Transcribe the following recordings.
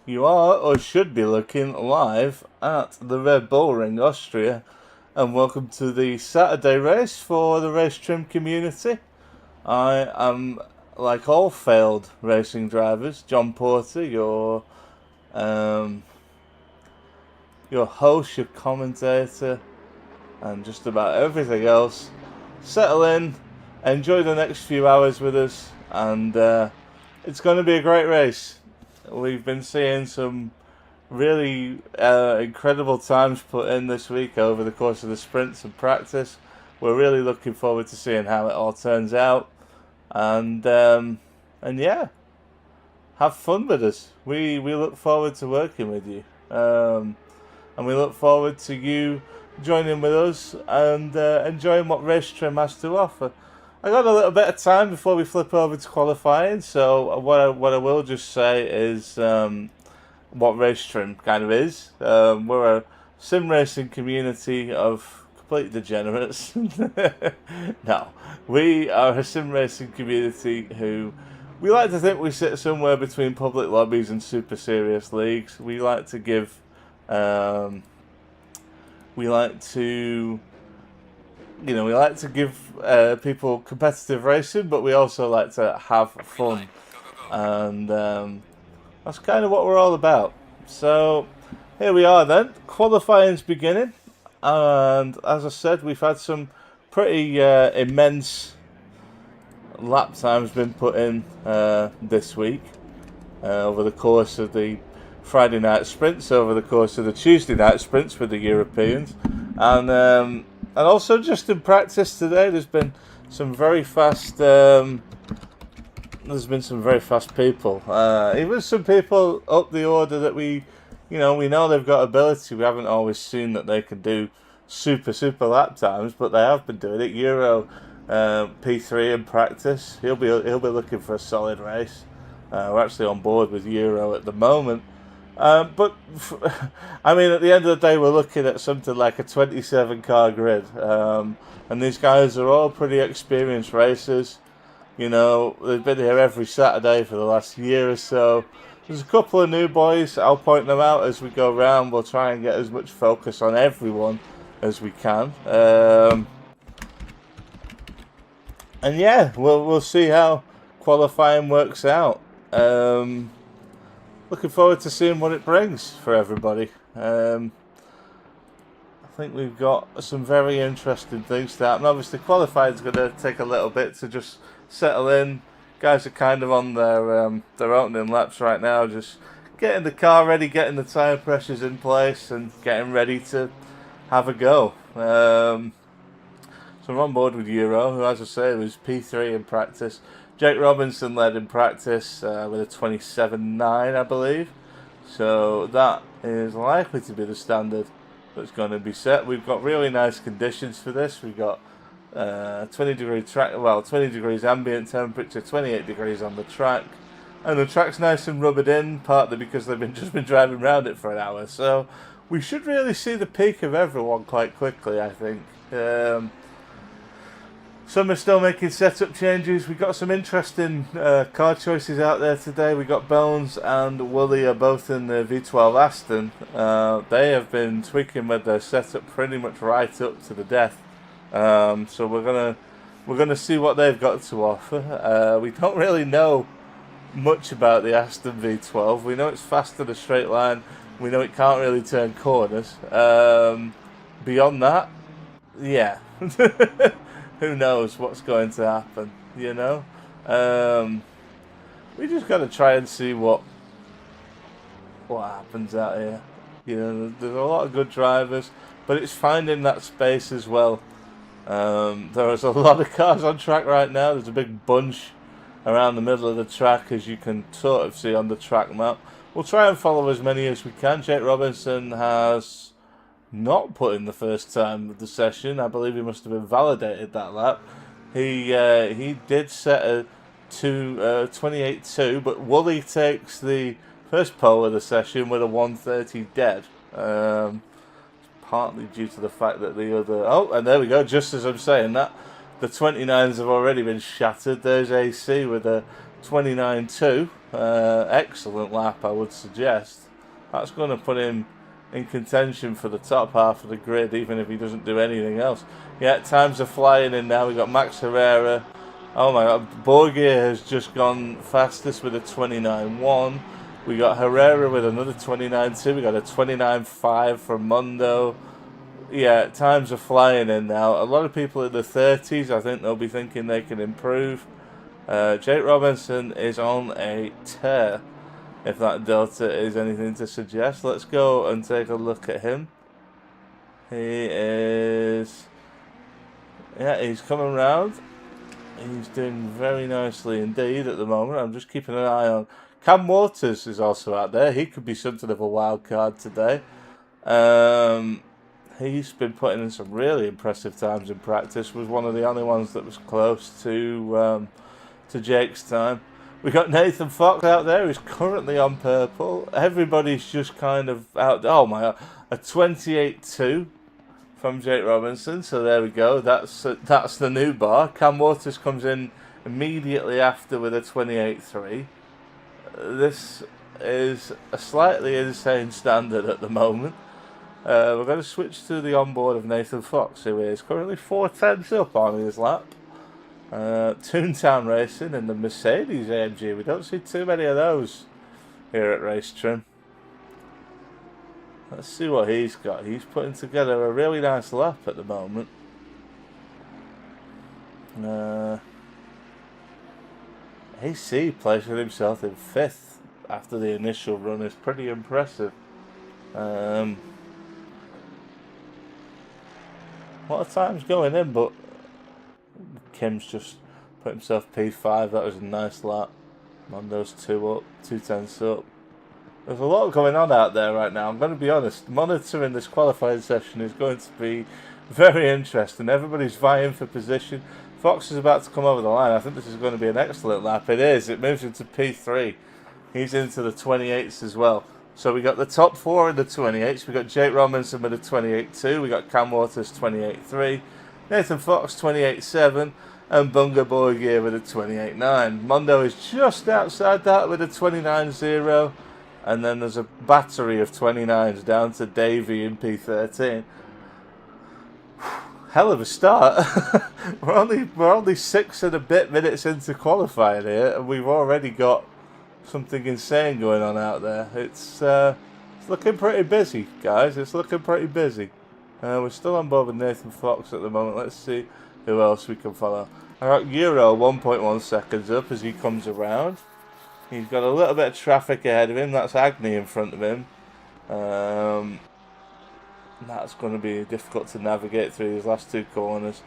You are, or should be, looking live at the Red Bull Ring, Austria, and welcome to the Saturday race for the Racetrim community. I am, like all failed racing drivers, John Porter, your host, your commentator, and just about everything else. Settle in, enjoy the next few hours with us, and it's going to be a great race. We've been seeing some really incredible times put in this week over the course of the sprints and practice. We're really looking forward to seeing how it all turns out, and yeah, have fun with us. We look forward to working with you, and we look forward to you joining with us and enjoying what Racetrim has to offer. I got a little bit of time before we flip over to qualifying, so what I will just say is what Racetrim kind of is. We're a sim racing community of complete degenerates. No, we are a sim racing community who we like to think we sit somewhere between public lobbies and super serious leagues. We like to give people competitive racing, but we also like to have fun, and that's kind of what we're all about. So here we are then, qualifying's beginning, and as I said, we've had some pretty immense lap times been put in this week over the course of the Friday night sprints, over the course of the Tuesday night sprints with the Europeans, and also just in practice today, there's been some very fast. There's been some very fast people. Even some people up the order that we know they've got ability. We haven't always seen that they can do super lap times, but they have been doing it. Euro P3 in practice. He'll be looking for a solid race. We're actually on board with Euro at the moment. But I mean, at the end of the day, we're looking at something like a 27 car grid, and these guys are all pretty experienced racers. You know, they've been here every Saturday for the last year or so. There's a couple of new boys. I'll point them out as we go round. We'll try and get as much focus on everyone as we can. And yeah, we'll see how qualifying works out. Looking forward to seeing what it brings for everybody. I think we've got some very interesting things to happen. Obviously, qualifying is going to take a little bit to just settle in. Guys are kind of on their opening laps right now, just getting the car ready, getting the tyre pressures in place, and getting ready to have a go. So we're on board with Euro, who, as I say, was P3 in practice. Jake Robinson led in practice with a 27.9, I believe. So that is likely to be the standard that's going to be set. We've got really nice conditions for this. We've got 20 degrees ambient temperature, 28 degrees on the track. And the track's nice and rubbered in, partly because they've just been driving around it for an hour. So we should really see the peak of everyone quite quickly, I think. Some are still making setup changes. We've got some interesting car choices out there today. We got Bones and Woolley are both in the V12 Aston. They have been tweaking with their setup pretty much right up to the death. So we're gonna see what they've got to offer. We don't really know much about the Aston V12. We know it's fast in a straight line. We know it can't really turn corners. Beyond that, yeah. Who knows what's going to happen, you know? We just got to try and see what happens out here. You know, there's a lot of good drivers, but it's finding that space as well. There is a lot of cars on track right now. There's a big bunch around the middle of the track, as you can sort of see on the track map. We'll try and follow as many as we can. Jake Robinson has not put in the first time of the session. I believe he must have been validated that lap. He did set a 28.2, but Woolley takes the first pole of the session with a 1:30 dead. Partly due to the fact that the other... Oh, and there we go, just as I'm saying that, the 29s have already been shattered. There's AC with a 29.2. Excellent lap, I would suggest. That's going to put him in contention for the top half of the grid, even if he doesn't do anything else. Yeah, times are flying in now. We've got Max Herrera. Oh my god, Borgia has just gone fastest with a 29.1. We got Herrera with another 29.2. We got a 29.5 from Mundo. Yeah, times are flying in now. A lot of people in the 30s, I think they'll be thinking they can improve. Jake Robinson is on a tear, if that delta is anything to suggest. Let's go and take a look at him. He is... Yeah, he's coming round. He's doing very nicely indeed at the moment. I'm just keeping an eye on... Cam Waters is also out there. He could be something of a wild card today. He's been putting in some really impressive times in practice. Was one of the only ones that was close to Jake's time. We got Nathan Fox out there, who's currently on purple. Everybody's just kind of out. Oh my god, a 28.2 from Jake Robinson. So there we go. That's the new bar. Cam Waters comes in immediately after with a 28.3. This is a slightly insane standard at the moment. We're going to switch to the onboard of Nathan Fox, who is currently 4/10 up on his lap. Toontown Racing in the Mercedes AMG. We don't see too many of those here at Racetrim. Let's see what he's got. He's putting together a really nice lap at the moment. AC placing himself in 5th after the initial run is pretty impressive. A lot of times going in, but Kim's just put himself P5. That was a nice lap. Mondo's 2 up, 2/10 up. There's a lot going on out there right now. I'm going to be honest. Monitoring this qualifying session is going to be very interesting. Everybody's vying for position. Fox is about to come over the line. I think this is going to be an excellent lap. It is. It moves into P3. He's into the 28s as well. So we got the top 4 in the 28s. We got Jake Robinson with a 28.2. We got Cam Waters 28.3. Nathan Fox 28.7. And Bunga Borgia with a 28.9. Mondo is just outside that with a 29.0. And then there's a battery of 29s down to Davey in P13. Hell of a start. we're only 6 and a bit minutes into qualifying here, and we've already got something insane going on out there. It's looking pretty busy, guys. It's looking pretty busy. We're still on board with Nathan Fox at the moment. Let's see who else we can follow. I got Euro 1.1 seconds up as he comes around. He's got a little bit of traffic ahead of him. That's Agni in front of him. That's going to be difficult to navigate through these last 2 corners.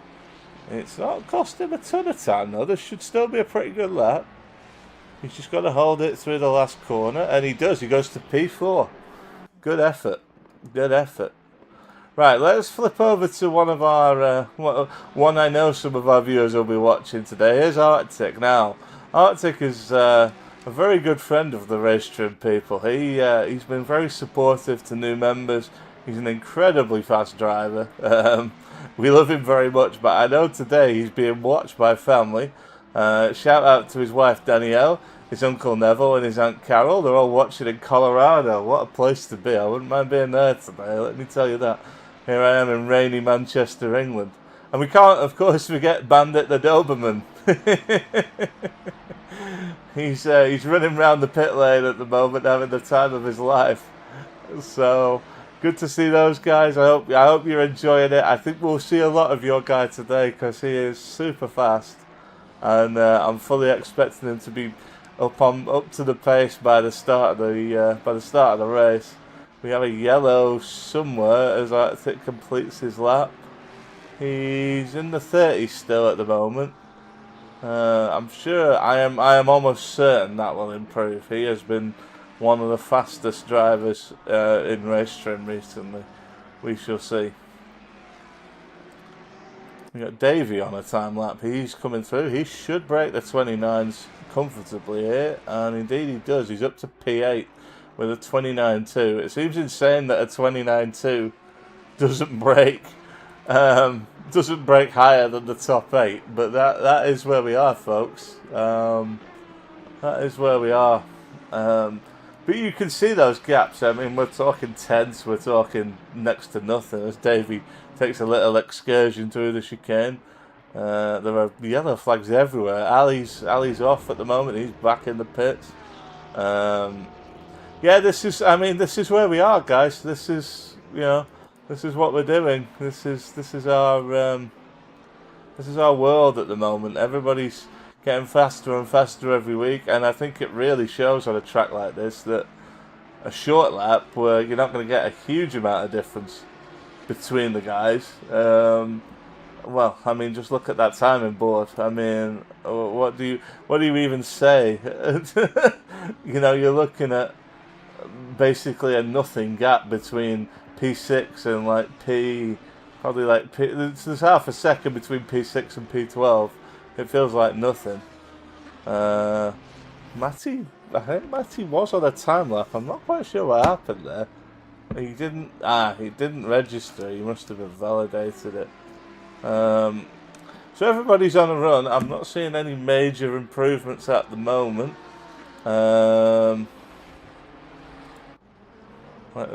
It's not cost him a ton of time though. This should still be a pretty good lap. He's just got to hold it through the last corner, and he does. He goes to P4. Good effort. Good effort. Right, let's flip over to one of our one I know some of our viewers will be watching today. Here's Arctic. Now, Arctic is a very good friend of the Racetrim people. He's been very supportive to new members. He's an incredibly fast driver. We love him very much, but I know today he's being watched by family. Shout out to his wife Danielle, his uncle Neville and his aunt Carol. They're all watching in Colorado. What a place to be. I wouldn't mind being there today, let me tell you that. Here I am in rainy Manchester, England. And we can't, of course, forget Bandit the Doberman. He's running around the pit lane at the moment, having the time of his life. So good to see those guys. I hope you're enjoying it. I think we'll see a lot of your guy today because he is super fast, and I'm fully expecting him to be up to the pace by the start of the race. We have a yellow somewhere as Arctic completes his lap. He's in the 30s still at the moment. I'm sure, I am almost certain that will improve. He has been one of the fastest drivers in Racetrim recently. We shall see. We got Davey on a time lap. He's coming through. He should break the 29s comfortably here, and indeed he does. He's up to P8 with a 29.2. It seems insane that a 29.2 doesn't break higher than the top 8, but that is where we are, folks. That is where we are. But you can see those gaps. I mean, we're talking tenths, we're talking next to nothing as Davey takes a little excursion through the chicane. There are yellow flags everywhere. Ali's off at the moment. He's back in the pits. Yeah, this is where we are, guys. This is what we're doing. This is our world at the moment. Everybody's getting faster and faster every week, and I think it really shows on a track like this that a short lap where you're not going to get a huge amount of difference between the guys. Well, I mean, just look at that timing board. I mean, what do you even say? You're looking at basically a nothing gap between P6 and there's half a second between P6 and P12. It feels like nothing. I think Matty was on a time lap. I'm not quite sure what happened there. He didn't register. He must have invalidated it. So everybody's on a run. I'm not seeing any major improvements at the moment. Let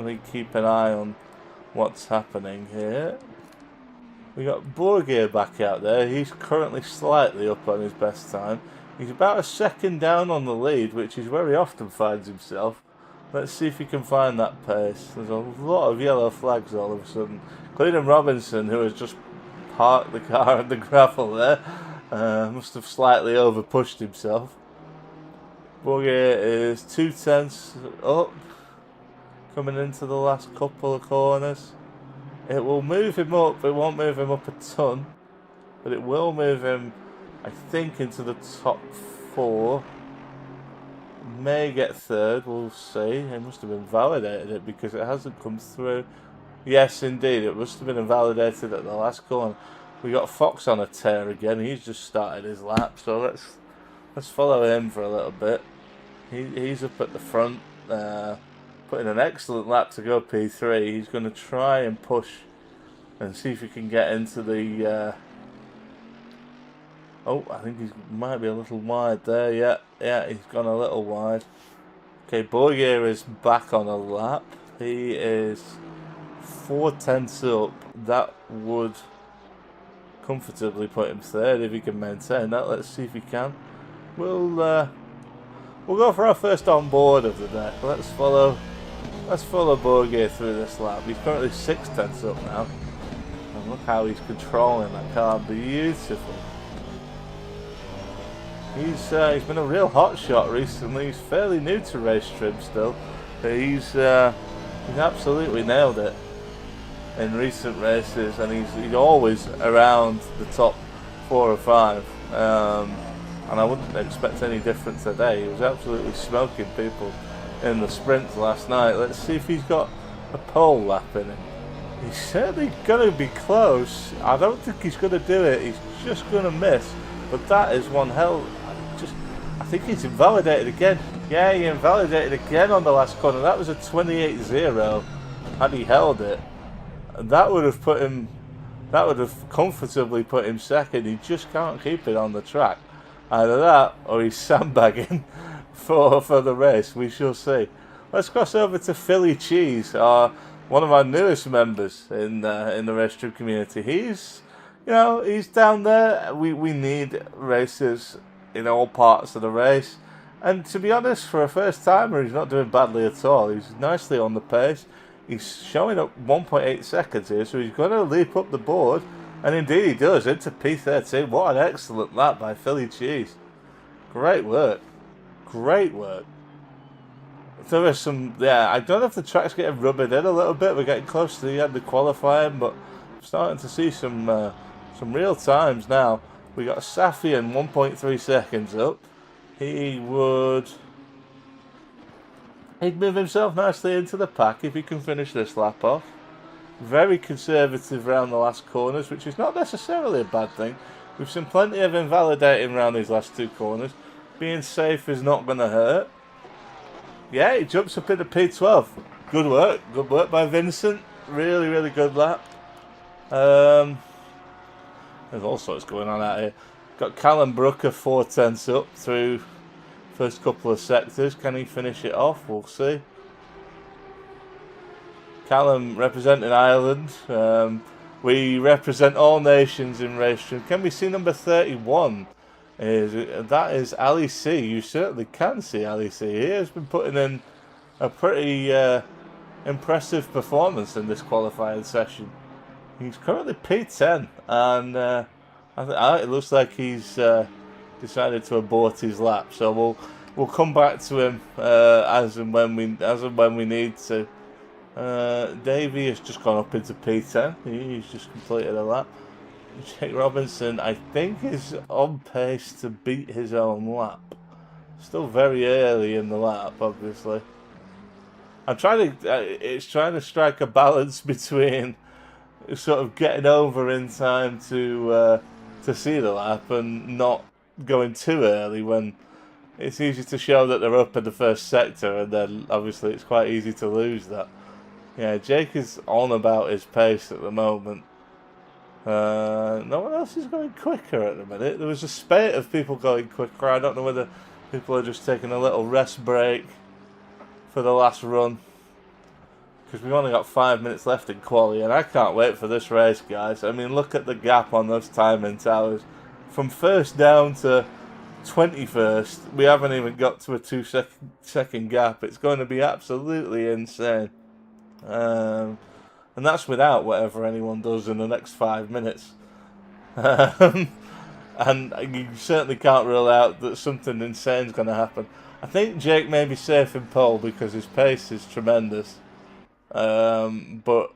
me keep an eye on what's happening here. We got Bourgier back out there. He's currently slightly up on his best time. He's about a second down on the lead, which is where he often finds himself. Let's see if he can find that pace. There's a lot of yellow flags all of a sudden. Clayton Robinson, who has just parked the car on the gravel there, must have slightly over-pushed himself. Bourgier is 2/10 up, coming into the last couple of corners. It will move him up. It won't move him up a ton, but it will move him, I think, into the top 4. May get third. We'll see. It must have invalidated it because it hasn't come through. Yes, indeed, it must have been invalidated at the last corner. We got Fox on a tear again. He's just started his lap, so let's follow him for a little bit. He's up at the front. Putting an excellent lap to go P3. He's going to try and push and see if he can get into the... I think he might be a little wide there. Yeah, he's gone a little wide. Okay, Bourgier is back on a lap. He is 4/10 up. That would comfortably put him third if he can maintain that. Let's see if he can. We'll go for our first on board of the day. Let's follow Bourgier through this lap. He's currently 6/10 up now. And look how he's controlling that car. Beautiful. He's been a real hot shot recently. He's fairly new to Racetrim still. But he's absolutely nailed it in recent races, and he's always around the top 4 or 5. And I wouldn't expect any different today. He was absolutely smoking people in the sprints last night. Let's see if he's got a pole lap in him. He's certainly going to be close. I don't think he's going to do it. He's just going to miss. But that is one hell. I think he's invalidated again. Yeah, he invalidated again on the last corner. That was a 28-0. Had he held it, that would have comfortably put him second. He just can't keep it on the track. Either that or he's sandbagging for the race. We shall see. Let's cross over to Philly Cheese, one of our newest members in the Racetrim community. He's down there. We need racers in all parts of the race, and to be honest, for a first timer, he's not doing badly at all. He's nicely on the pace. He's showing up 1.8 seconds here, so he's going to leap up the board. And indeed he does, into P13. What an excellent lap by Philly Cheese. Great work. Great work. There is some... Yeah, I don't know if the track's getting rubbered in a little bit. We're getting close to the end of qualifying, but I'm starting to see some real times now. We got Safian 1.3 seconds up. He'd move himself nicely into the pack if he can finish this lap off. Very conservative around the last corners, which is not necessarily a bad thing. We've seen plenty of invalidating around these last 2 corners. Being safe is not going to hurt. Yeah, he jumps up into P12. Good work. Good work by Vincent. Really, really good lap. There's all sorts going on out here. Got Callum Brooker 4/10 up through First couple of sectors, can he finish it off? We'll see. Callum representing Ireland. We represent all nations in Racetrim. Can we see number 31? That is Ali C. You certainly can see Ali C. He has been putting in a pretty impressive performance in this qualifying session. He's currently P10, and it looks like he's decided to abort his lap. So we'll come back to him as and when we need to. Davey has just gone up into P10. He's just completed a lap. Jake Robinson, I think, is on pace to beat his own lap. Still very early in the lap, obviously. I'm trying to strike a balance between sort of getting over in time to see the lap and not going too early when it's easy to show that they're up in the first sector, and then obviously it's quite easy to lose that. Yeah, Jake is on about his pace at the moment. No one else is going quicker at the minute. There was a spate of people going quicker. I don't know whether people are just taking a little rest break for the last run, because we've only got 5 minutes left in quali, and I can't wait for this race, guys. I mean, look at the gap on those timing towers. From first down to 21st, we haven't even got to a 2-second gap. It's going to be absolutely insane. And that's without whatever anyone does in the next 5 minutes. And you certainly can't rule out that something insane is going to happen. I think Jake may be safe in pole because his pace is tremendous. But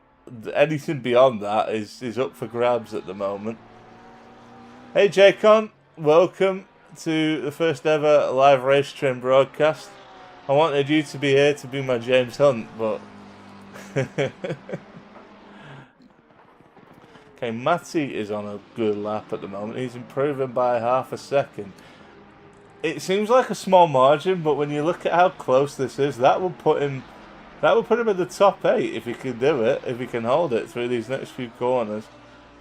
anything beyond that is up for grabs at the moment. Hey Jacon, welcome to the first ever live Racetrim broadcast. I wanted you to be here to be my James Hunt, but... Okay, Matty is on a good lap at the moment. He's improving by half a second. It seems like a small margin, but when you look at how close this is, that will put him in the top 8 if he can do it, if he can hold it through these next few corners.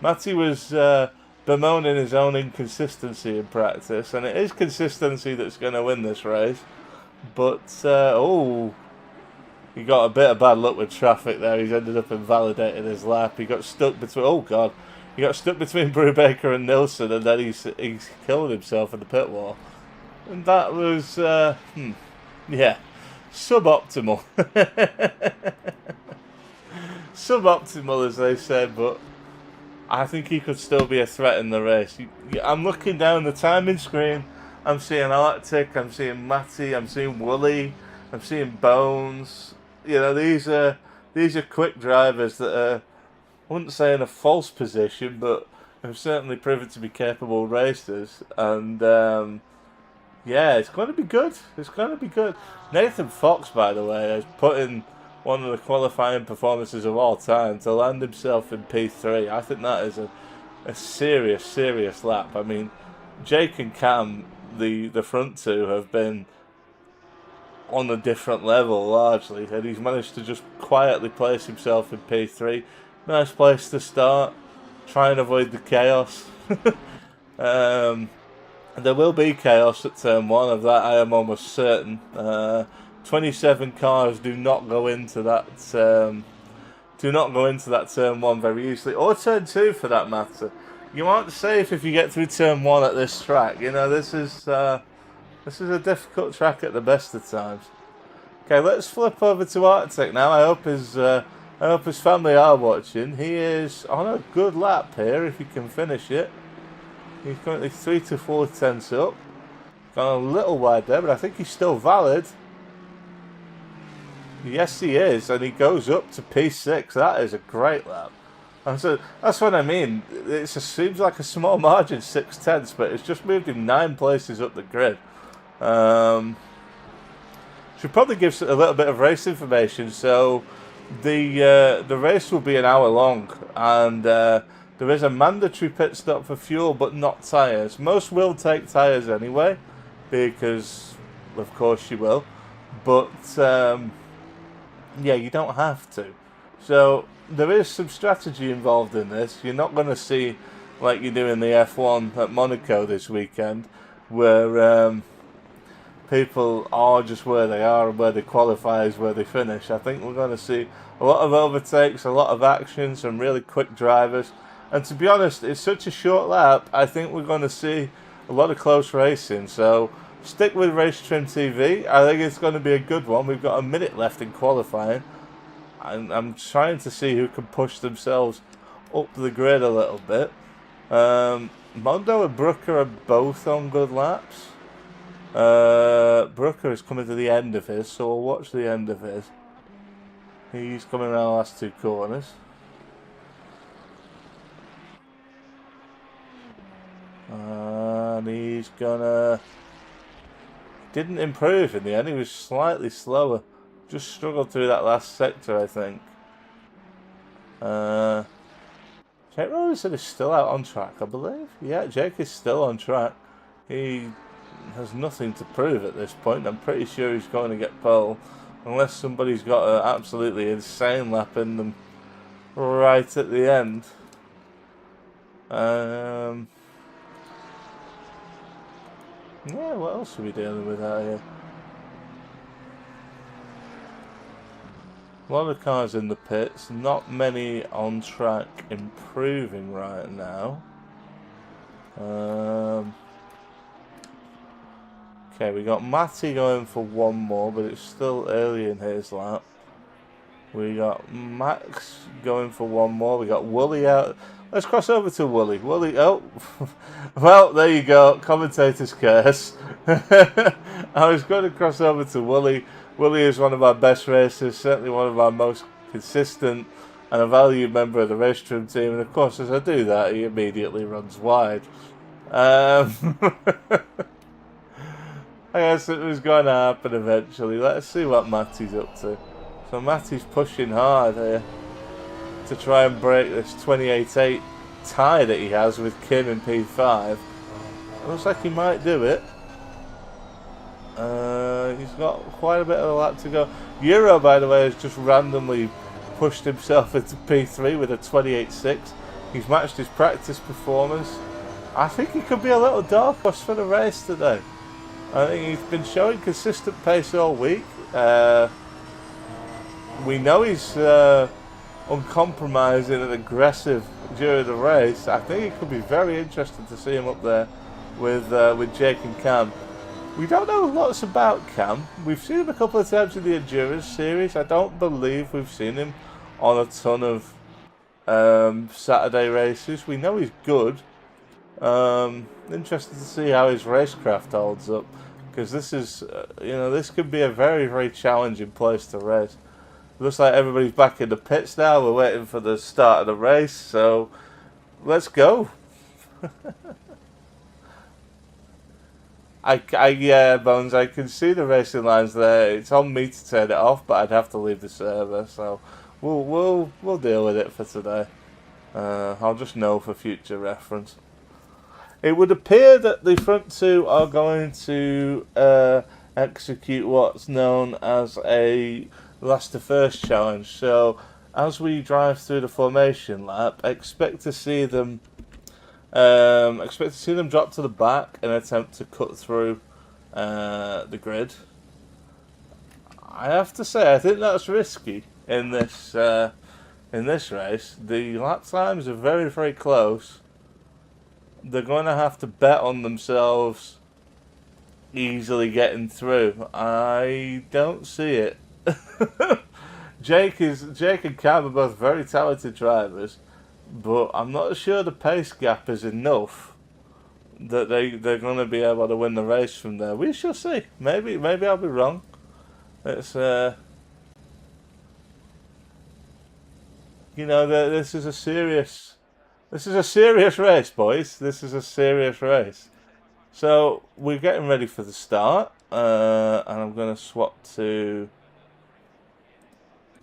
Matty was bemoaning his own inconsistency in practice, and it is consistency that's going to win this race. But he got a bit of bad luck with traffic there. He's ended up invalidating his lap. He got stuck between he got stuck between Brubaker and Nilsson, and then he's killed himself in the pit wall. And that was suboptimal. Suboptimal, as they said, but I think he could still be a threat in the race. I'm looking down the timing screen. I'm seeing Arctic, I'm seeing Matty, I'm seeing Woolley, I'm seeing Bones. You know, these are quick drivers that are, I wouldn't say in a false position, but have certainly proven to be capable racers. And it's going to be good. It's going to be good. Nathan Fox, by the way, has put in one of the qualifying performances of all time to land himself in P3. I think that is a serious lap. I mean, Jake and Cam, the front two, have been on a different level largely, and he's managed to just quietly place himself in P3. Nice place to start. Try and avoid the chaos. There will be chaos at turn 1, of that I am almost certain. 27 cars do not go into that turn 1 very easily, or turn 2 for that matter. You aren't safe if you get through turn 1 at this track. You know, this is a difficult track at the best of times. Okay, let's flip over to Arctic now. I hope his family are watching. He is on a good lap here if he can finish it. He's currently 3 to 4 tenths up. Gone a little wide there, but I think he's still valid. Yes, he is, and he goes up to P6. That is a great lap. And so that's what I mean. It seems like a small margin, 6 tenths, but it's just moved him 9 places up the grid. Should probably give a little bit of race information. So the race will be an hour long, and there is a mandatory pit stop for fuel, but not tyres. Most will take tyres anyway, because of course you will. But you don't have to. So there is some strategy involved in this. You're not going to see like you do in the F1 at Monaco this weekend, where people are just where they are, and where they qualify is where they finish. I think we're going to see a lot of overtakes, a lot of action, some really quick drivers. And to be honest, it's such a short lap, I think we're going to see a lot of close racing. So stick with Racetrim TV. I think it's going to be a good one. We've got a minute left in qualifying. And I'm trying to see who can push themselves up the grid a little bit. Mondo and Brooker are both on good laps. Brooker is coming to the end of his, so we'll watch the end of his. He's coming around the last two corners. And he's gonna... Didn't improve in the end, he was slightly slower. Just struggled through that last sector, I think. Jake Robinson is still out on track, I believe. Yeah, Jake is still on track. He has nothing to prove at this point. I'm pretty sure he's going to get pole. Unless somebody's got an absolutely insane lap in them right at the end. Yeah, what else are we dealing with out here? A lot of cars in the pits, not many on track improving right now. Okay, we got Matty going for one more, but it's still early in his lap. We got Max going for one more. We got Woolley out. Let's cross over to Woolley. Woolley, oh, well, there you go. Commentator's curse. I was going to cross over to Woolley. Woolley is one of our best racers, certainly one of our most consistent and a valued member of the Racetrim team. And of course, as I do that, he immediately runs wide. I guess it was going to happen eventually. Let's see what Matty's up to. So Matty's pushing hard here to try and break this 28-8 tie that he has with Kim in P5. It looks like he might do it. He's got quite a bit of a lap to go. Euro, by the way, has just randomly pushed himself into P3 with a 28-6. He's matched his practice performance. I think he could be a little dark horse for the race today. I think he's been showing consistent pace all week. We know he's uncompromising and aggressive during the race. I think it could be very interesting to see him up there with Jake and Cam. We don't know lots about Cam. We've seen him a couple of times in the Endurance Series. I don't believe we've seen him on a ton of Saturday races. We know he's good. Interested to see how his racecraft holds up, because this is, this could be a very, very challenging place to race. Looks like everybody's back in the pits now. We're waiting for the start of the race, so let's go. Yeah, Bones, I can see the racing lines there. It's on me to turn it off, but I'd have to leave the server, so we'll deal with it for today. I'll just know for future reference. It would appear that the front two are going to execute what's known as a last to first challenge. So as we drive through the formation lap, expect to see them drop to the back and attempt to cut through the grid. I have to say, I think that's risky in this race. The lap times are very, very close. They're going to have to bet on themselves easily getting through. I don't see it. Jake and Cam are both very talented drivers, but I'm not sure the pace gap is enough that they're going to be able to win the race from there. We shall see. Maybe I'll be wrong. It's this is a serious race, boys. This is a serious race. So we're getting ready for the start, and I'm going to swap to.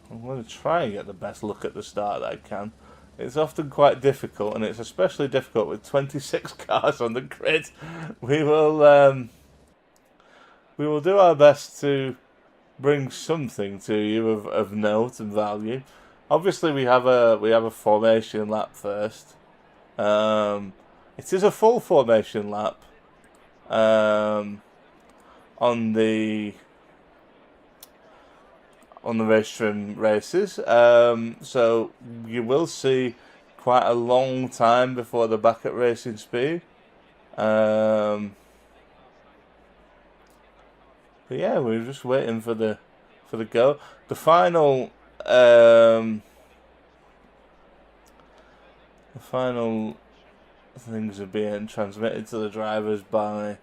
I'm going to try and get the best look at the start that I can. It's often quite difficult, and it's especially difficult with 26 cars on the grid. We will do our best to bring something to you of note and value. Obviously, we have a formation lap first. It is a full formation lap. on the Racetrim races. So you will see quite a long time before they're back at racing speed. But yeah, we're just waiting for the go. The final things are being transmitted to the drivers by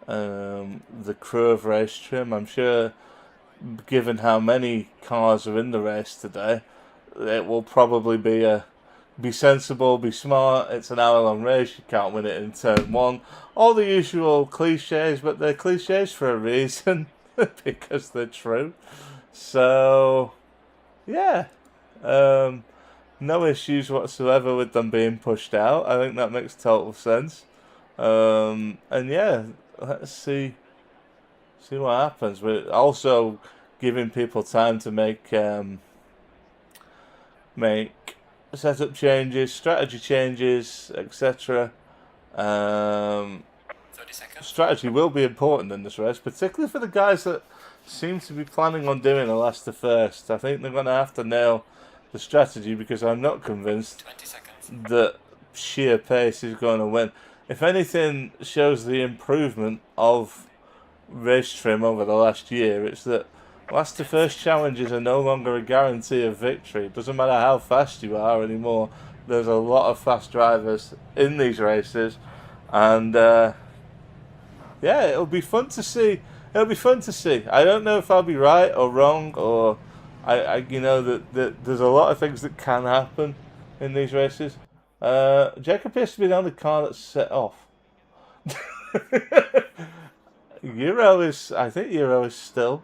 the crew of Racetrim. I'm sure, given how many cars are in the race today, it will probably be sensible, be smart. It's an hour-long race. You can't win it in turn one. All the usual cliches, but they're cliches for a reason because they're true. So, yeah, no issues whatsoever with them being pushed out. I think that makes total sense. And yeah, let's see what happens. We're also giving people time to make setup changes, strategy changes, etc. 30 seconds. Strategy will be important in this race, particularly for the guys that seem to be planning on doing a last to first. I think they're going to have to nail the strategy, because I'm not convinced that sheer pace is going to win. If anything shows the improvement of Racetrim over the last year, it's that last to first challenges are no longer a guarantee of victory. It doesn't matter how fast you are anymore. There's a lot of fast drivers in these races, and yeah, it'll be fun to see. It'll be fun to see. I don't know if I'll be right or wrong, or that there's a lot of things that can happen in these races. Jake appears to be the only car that's set off. I think Euro is still.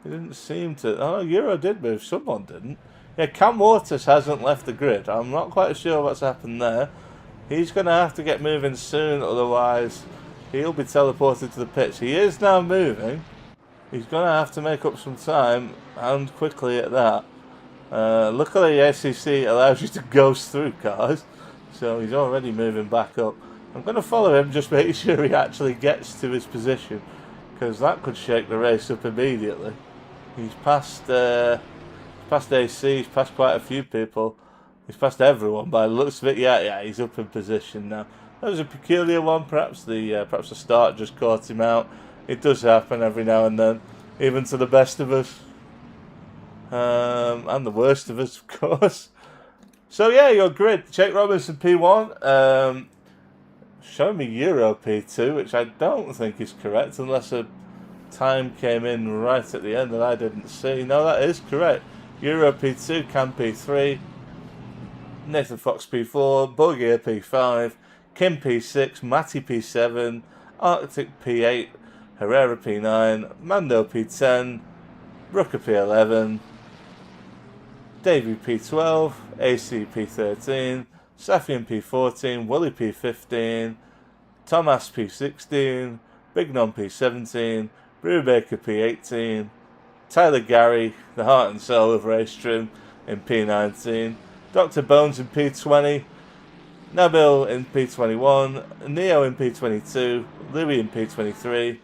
He didn't seem to. Oh, Euro did move. Someone didn't. Yeah, Cam Waters hasn't left the grid. I'm not quite sure what's happened there. He's going to have to get moving soon, otherwise he'll be teleported to the pits. He is now moving. He's going to have to make up some time, and quickly at that. Luckily, ACC allows you to ghost through cars, so he's already moving back up. I'm going to follow him, just making sure he actually gets to his position, because that could shake the race up immediately. He's passed AC, he's passed quite a few people. He's passed everyone by the looks of it. Yeah, he's up in position now. That was a peculiar one. Perhaps the start just caught him out. It does happen every now and then, even to the best of us, and the worst of us, of course. So yeah, your grid: Jake Robinson P1, showing me Euro P2, which I don't think is correct, unless a time came in right at the end that I didn't see. No, that is correct. Euro P2, Cam P3, Nathan Fox P4, Borgia P5, Kim P6, Matty P7, Arctic P8, Herrera P9, Mando P10, Brooker P11, Davey P12, AC P13, Safian P14, Woolley P15, Thomas P16, Bignon P17, Brubaker P18, Tyler Gary, the heart and soul of Racetrim, in P19, Dr. Bones in P20, Nabil in P21, Neo in P22, Louis in P23,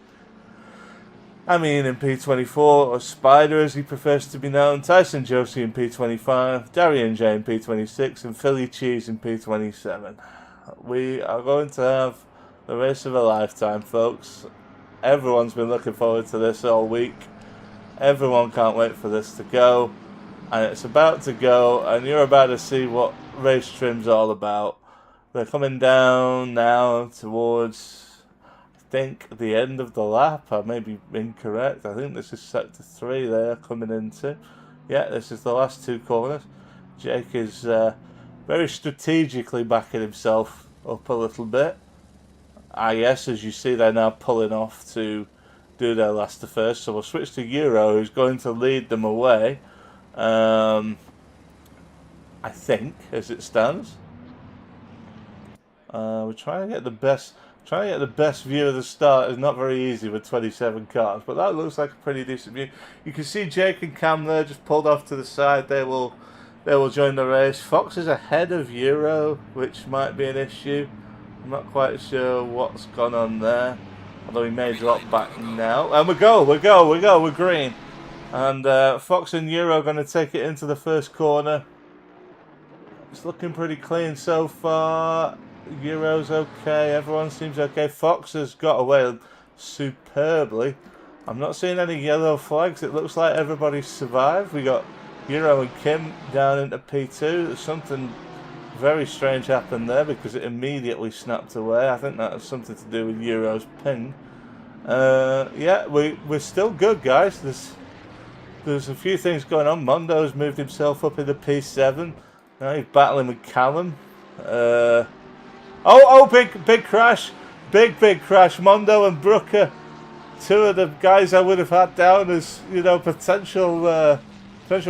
Amin in P24, or Spider as he prefers to be known, Tyson Josie in P25, Darian J in P26, and Philly Cheese in P27. We are going to have the race of a lifetime, folks. Everyone's been looking forward to this all week. Everyone can't wait for this to go. And it's about to go, and you're about to see what Racetrim's all about. They're coming down now towards, I think, the end of the lap. I may be incorrect. I think this is sector 3 they're coming into. Yeah, this is the last two corners. Jake is very strategically backing himself up a little bit. Yes, as you see, they're now pulling off to do their last to first. So we'll switch to Euro, who's going to lead them away. I think, as it stands. We're trying to get the best. Trying to get the best view of the start is not very easy with 27 cars, but that looks like a pretty decent view. You can see Jake and Cam there, just pulled off to the side. They will join the race. Fox is ahead of Euro, which might be an issue. I'm not quite sure what's gone on there. Although he may drop back now. And we're green. And Fox and Euro are going to take it into the first corner. It's looking pretty clean so far. Euro's okay. Everyone seems okay. Fox has got away superbly. I'm not seeing any yellow flags. It looks like everybody's survived. We got Euro and Kim down into P2. There's something very strange happened there because it immediately snapped away. I think that has something to do with Euro's ping. Yeah, we're still good, guys. There's a few things going on. Mondo's moved himself up into P7. Now he's battling with Callum. Big crash. Big crash. Mondo and Brooker. Two of the guys I would have had down as, potential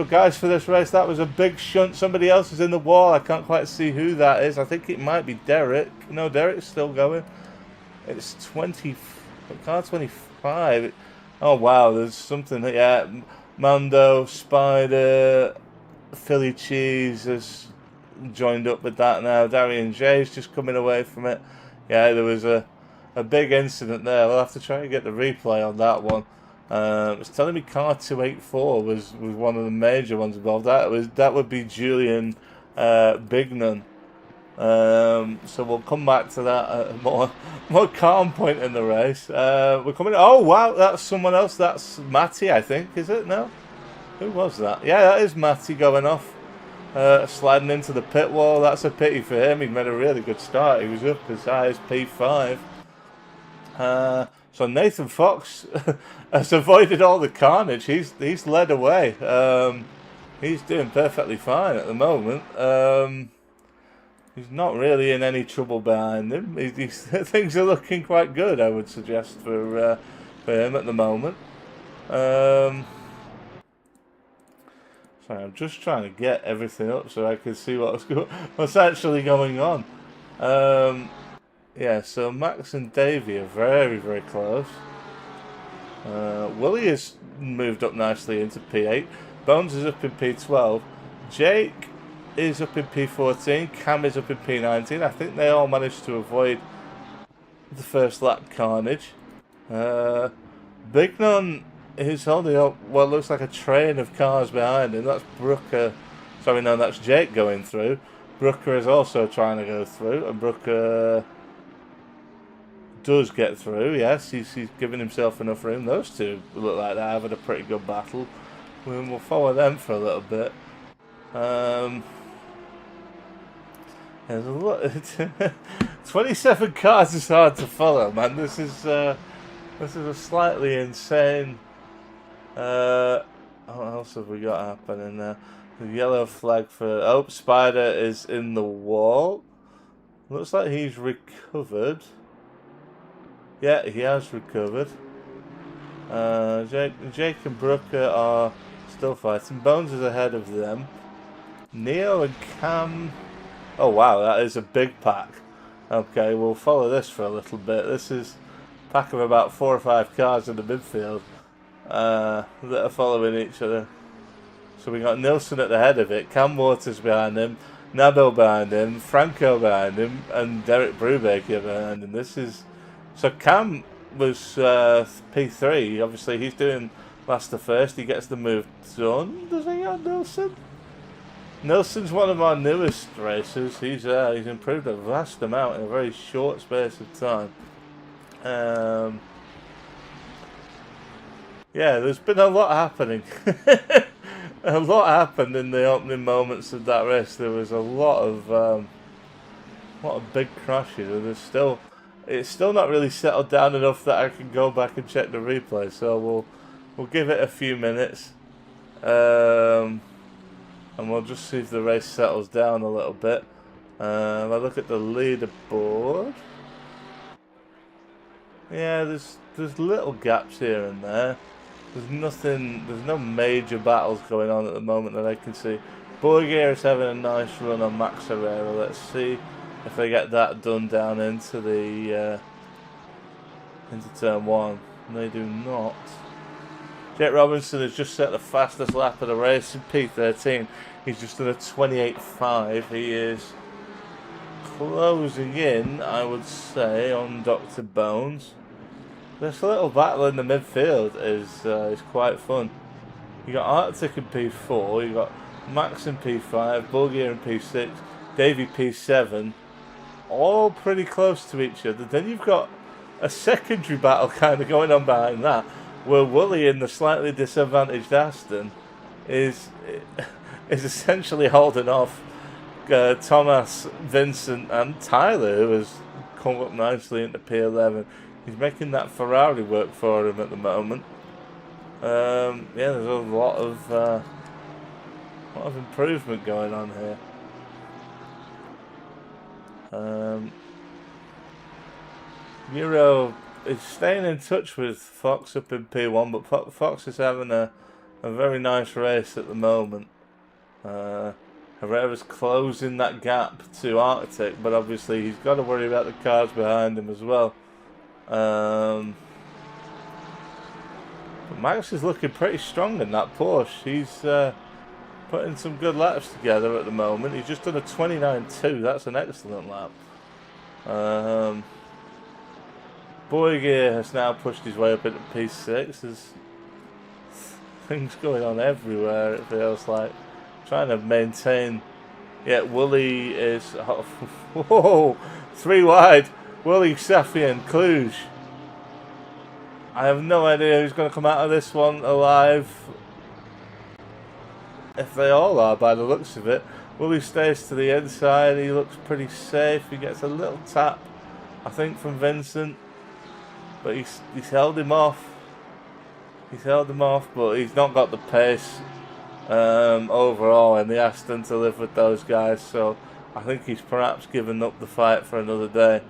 guys for this race. That was a big shunt. Somebody else is in the wall. I can't quite see who that is. I think it might be Derek. No, Derek's still going. It's car 25. Oh, wow. There's something. Yeah. Mondo, Spider, Philly Cheese has joined up with that now. Darian J's just coming away from it. Yeah, there was a big incident there. We'll have to try and get the replay on that one. It's telling me car 284 was one of the major ones involved. That would be Julian Bignon. So we'll come back to that at a more calm point in the race. We're coming. Oh wow, that's someone else. That's Matty, I think. Is it? No. Who was that? Yeah, that is Matty going off, sliding into the pit wall. That's a pity for him. He made a really good start. He was up as high as P5. So Nathan Fox has avoided all the carnage. He's led away. He's doing perfectly fine at the moment. He's not really in any trouble behind him. Things are looking quite good, I would suggest, for him at the moment. Sorry, I'm just trying to get everything up so I can see what's actually going on. Yeah, so Max and Davey are very, very close. Woolley has moved up nicely into P8. Bones is up in P12. Jake is up in P14. Cam is up in P19. I think they all managed to avoid the first lap carnage. Bignon is holding up what looks like a train of cars behind him. That's Brooker. Sorry, no, that's Jake going through. Brooker is also trying to go through, and Brooker does get through. Yes, he's given himself enough room. Those two look like they're having a pretty good battle. We'll follow them for a little bit. There's a lot. 27 cars is hard to follow, man. This is a slightly insane. What else have we got happening there? The yellow flag for Spider is in the wall. Looks like he's recovered. Yeah, he has recovered. Jake and Brooker are still fighting. Bones is ahead of them. Neo and Cam. Oh wow, that is a big pack. Okay, we'll follow this for a little bit. This is a pack of about 4 or 5 cars in the midfield that are following each other. So we got Nilsson at the head of it, Cam Waters behind him, Nabil behind him, Franco behind him, and Derek Brubaker behind him. So Cam was P3. Obviously, he's doing last to first. He gets the move done. Does he got Nilsson? Nilsson's one of our newest racers. He's improved a vast amount in a very short space of time. Yeah, there's been a lot happening. A lot happened in the opening moments of that race. There was a lot of big crashes, and it's still not really settled down enough that I can go back and check the replay. So we'll give it a few minutes, and we'll just see if the race settles down a little bit. I look at the leaderboard. Yeah, there's little gaps here and there. There's no major battles going on at the moment that I can see. Borgier is having a nice run on Max Herrera. Let's see if they get that done down into the into turn 1. They do not. Jake Robinson has just set the fastest lap of the race in P13. He's just done a 28.5. He is closing in, I would say, on Dr. Bones. This little battle in the midfield is quite fun. You got Arctic in P4, you got Max in P5, Bulgaria in P6, Davey P7, all pretty close to each other. Then you've got a secondary battle kind of going on behind that, where Woolley in the slightly disadvantaged Aston is essentially holding off Thomas, Vincent and Tyler, who has come up nicely into P11. He's making that Ferrari work for him at the moment. Yeah, there's a lot of improvement going on here. Euro is staying in touch with Fox up in P1, but Fox is having a very nice race at the moment. Herrera's closing that gap to Arctic, but obviously he's got to worry about the cars behind him as well. But Max is looking pretty strong in that Porsche. He's putting some good laps together at the moment. He's just done a 29.2. That's an excellent lap. Boygear has now pushed his way up into P6. There's things going on everywhere, it feels like. Trying to maintain. Yeah, Woolley is... Whoa! 3 wide. Woolley, Safi and Cluj. I have no idea who's going to come out of this one alive. If they all are, by the looks of it. Woolley stays to the inside. He looks pretty safe. He gets a little tap, I think, from Vincent. But he's held him off. He's held him off, but he's not got the pace overall in the Aston to live with those guys. So I think he's perhaps given up the fight for another day.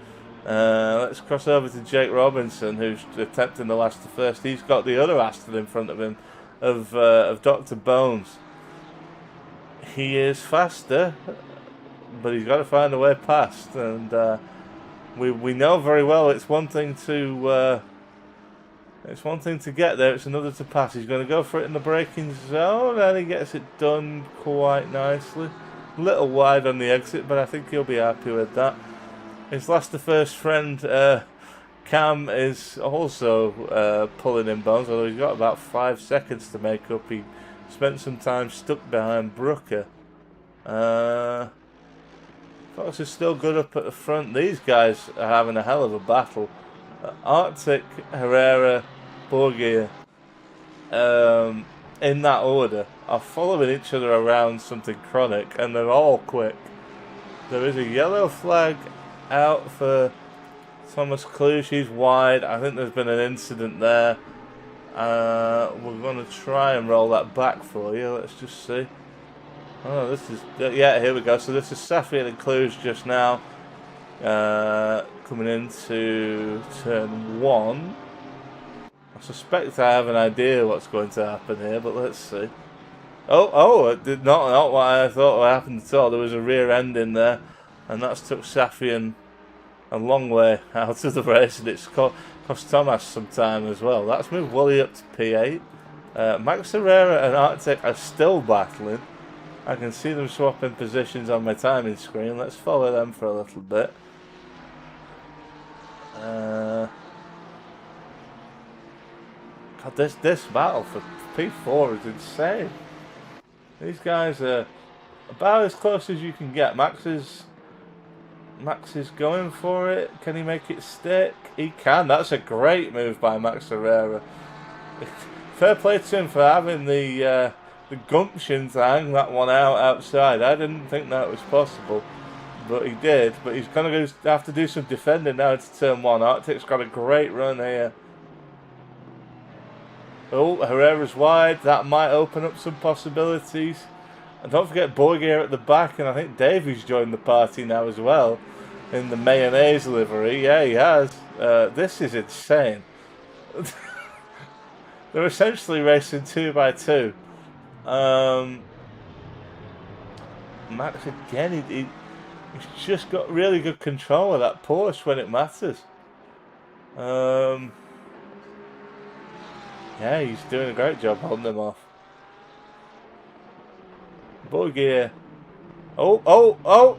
Let's cross over to Jake Robinson, who's attempting the last to first. He's got the other Aston in front of him of Dr. Bones. He is faster, but he's got to find a way past. And we know very well it's one thing to get there, it's another to pass. He's going to go for it in the braking zone, and he gets it done quite nicely. A little wide on the exit, but I think he'll be happy with that. His last to first friend, Cam, is also pulling in Bones, although he's got about 5 seconds to make up. He spent some time stuck behind Brooker. Fox is still good up at the front. These guys are having a hell of a battle. Arctic, Herrera, Borgia, in that order, are following each other around something chronic, and they're all quick. There is a yellow flag out for Thomas Cluj. He's wide. I think there's been an incident there. We're going to try and roll that back for you. Let's just see. Oh, this is... Yeah, here we go. So this is Safi and Cluj just now. Coming into turn 1. I suspect I have an idea what's going to happen here, but let's see. Oh, it did not what I thought would happen at all. There was a rear end in there, and that's took Safian a long way out of the race, and it's cost Thomas some time as well. That's moved Woolley up to P8. Max Herrera and Arctic are still battling. I can see them swapping positions on my timing screen. Let's follow them for a little bit. God, this battle for P4 is insane. These guys are about as close as you can get. Max is going for it. Can he make it stick? He can. That's a great move by Max Herrera. Fair play to him for having the gumption to hang that one out outside. I didn't think that was possible, but he did. But he's going to have to do some defending now into turn 1. Arctic's got a great run here. Oh, Herrera's wide. That might open up some possibilities. And don't forget Borgia at the back, and I think Davies joined the party now as well in the mayonnaise livery. Yeah, he has. This is insane. They're essentially racing 2 by 2. Max again, he's just got really good control of that Porsche when it matters. Yeah, he's doing a great job holding them off. Borgia. Oh!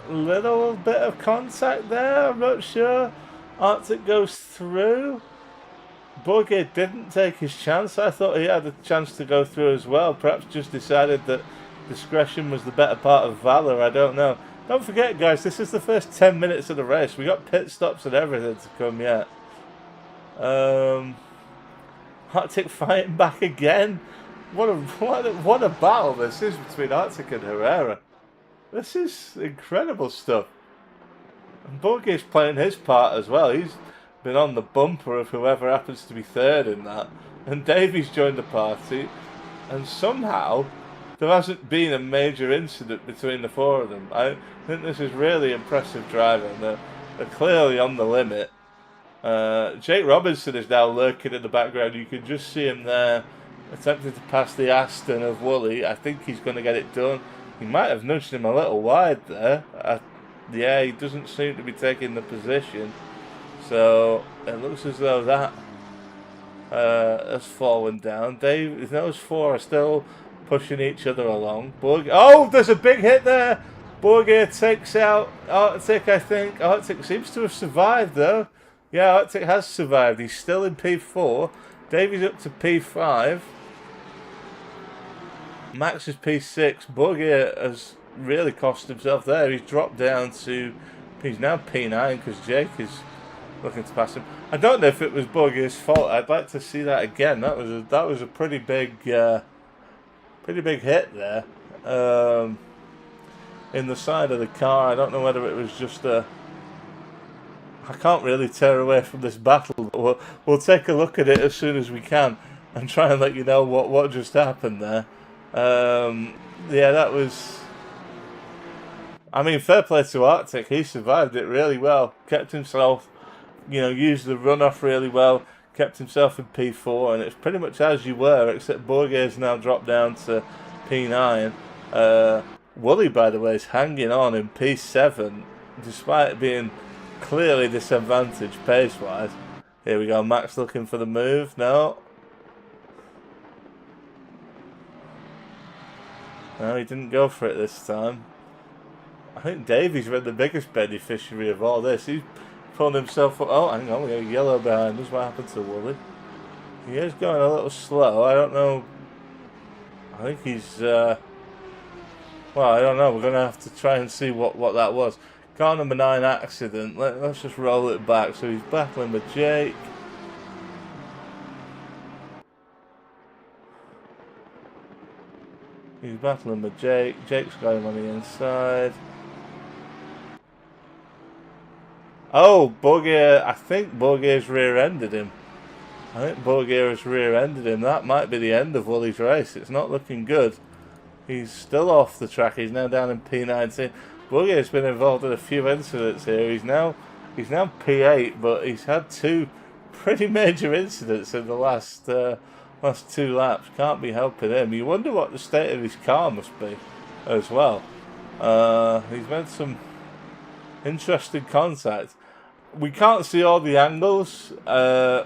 Little bit of contact there, I'm not sure. Arctic goes through. Bourget didn't take his chance. I thought he had a chance to go through as well. Perhaps just decided that discretion was the better part of valor. I don't know. Don't forget, guys, this is the first 10 minutes of the race. We got pit stops and everything to come yet. Arctic fighting back again. What a battle this is between Arctic and Herrera. This is incredible stuff. And Bourget's playing his part as well. He's been on the bumper of whoever happens to be third in that. And Davies joined the party. And somehow there hasn't been a major incident between the four of them. I think this is really impressive driving. They're clearly on the limit. Jake Robinson is now lurking in the background. You can just see him there attempting to pass the Aston of Woolley. I think he's going to get it done. He might have nudged him a little wide there. Yeah, he doesn't seem to be taking the position. So it looks as though that has fallen down. Those four are still pushing each other along. Oh, there's a big hit there. Bourget takes out Arctic, I think. Arctic seems to have survived, though. Yeah, Arctic has survived. He's still in P4. Davies up to P5. Max is P6. Bourget has really cost himself there. He's dropped down to... He's now P9 because Jake is looking to pass him. I don't know if it was Bourget's fault. I'd like to see that again. That was a pretty big hit there. In the side of the car. I don't know whether it was just a... I can't really tear away from this battle, but we'll take a look at it as soon as we can and try and let you know what just happened there. Yeah, that was... I mean, fair play to Arctic. He survived it really well. Kept himself, used the runoff really well. Kept himself in P4, and it's pretty much as you were, except Bourget's now dropped down to P9. Woolley, by the way, is hanging on in P7, despite being clearly disadvantaged pace-wise. Here we go, Max looking for the move. No, he didn't go for it this time. I think Davies been the biggest beneficiary of all this. He's pulling himself up. Oh, hang on, we got a yellow behind us. What happened to Woolley? He is going a little slow. I don't know. I think he's... well, I don't know. We're going to have to try and see what that was. Car number 9 accident. Let's just roll it back. So he's battling with Jake. He's battling with Jake. Jake's got him on the inside. Oh, Bourget. I think Bourget's rear-ended him. That might be the end of Woolley's race. It's not looking good. He's still off the track. He's now down in P19. Bourget's been involved in a few incidents here. He's now P8, but he's had two pretty major incidents in the last 2 laps. Can't be helping him. You wonder what the state of his car must be as well. He's made some interesting contact. We can't see all the angles. I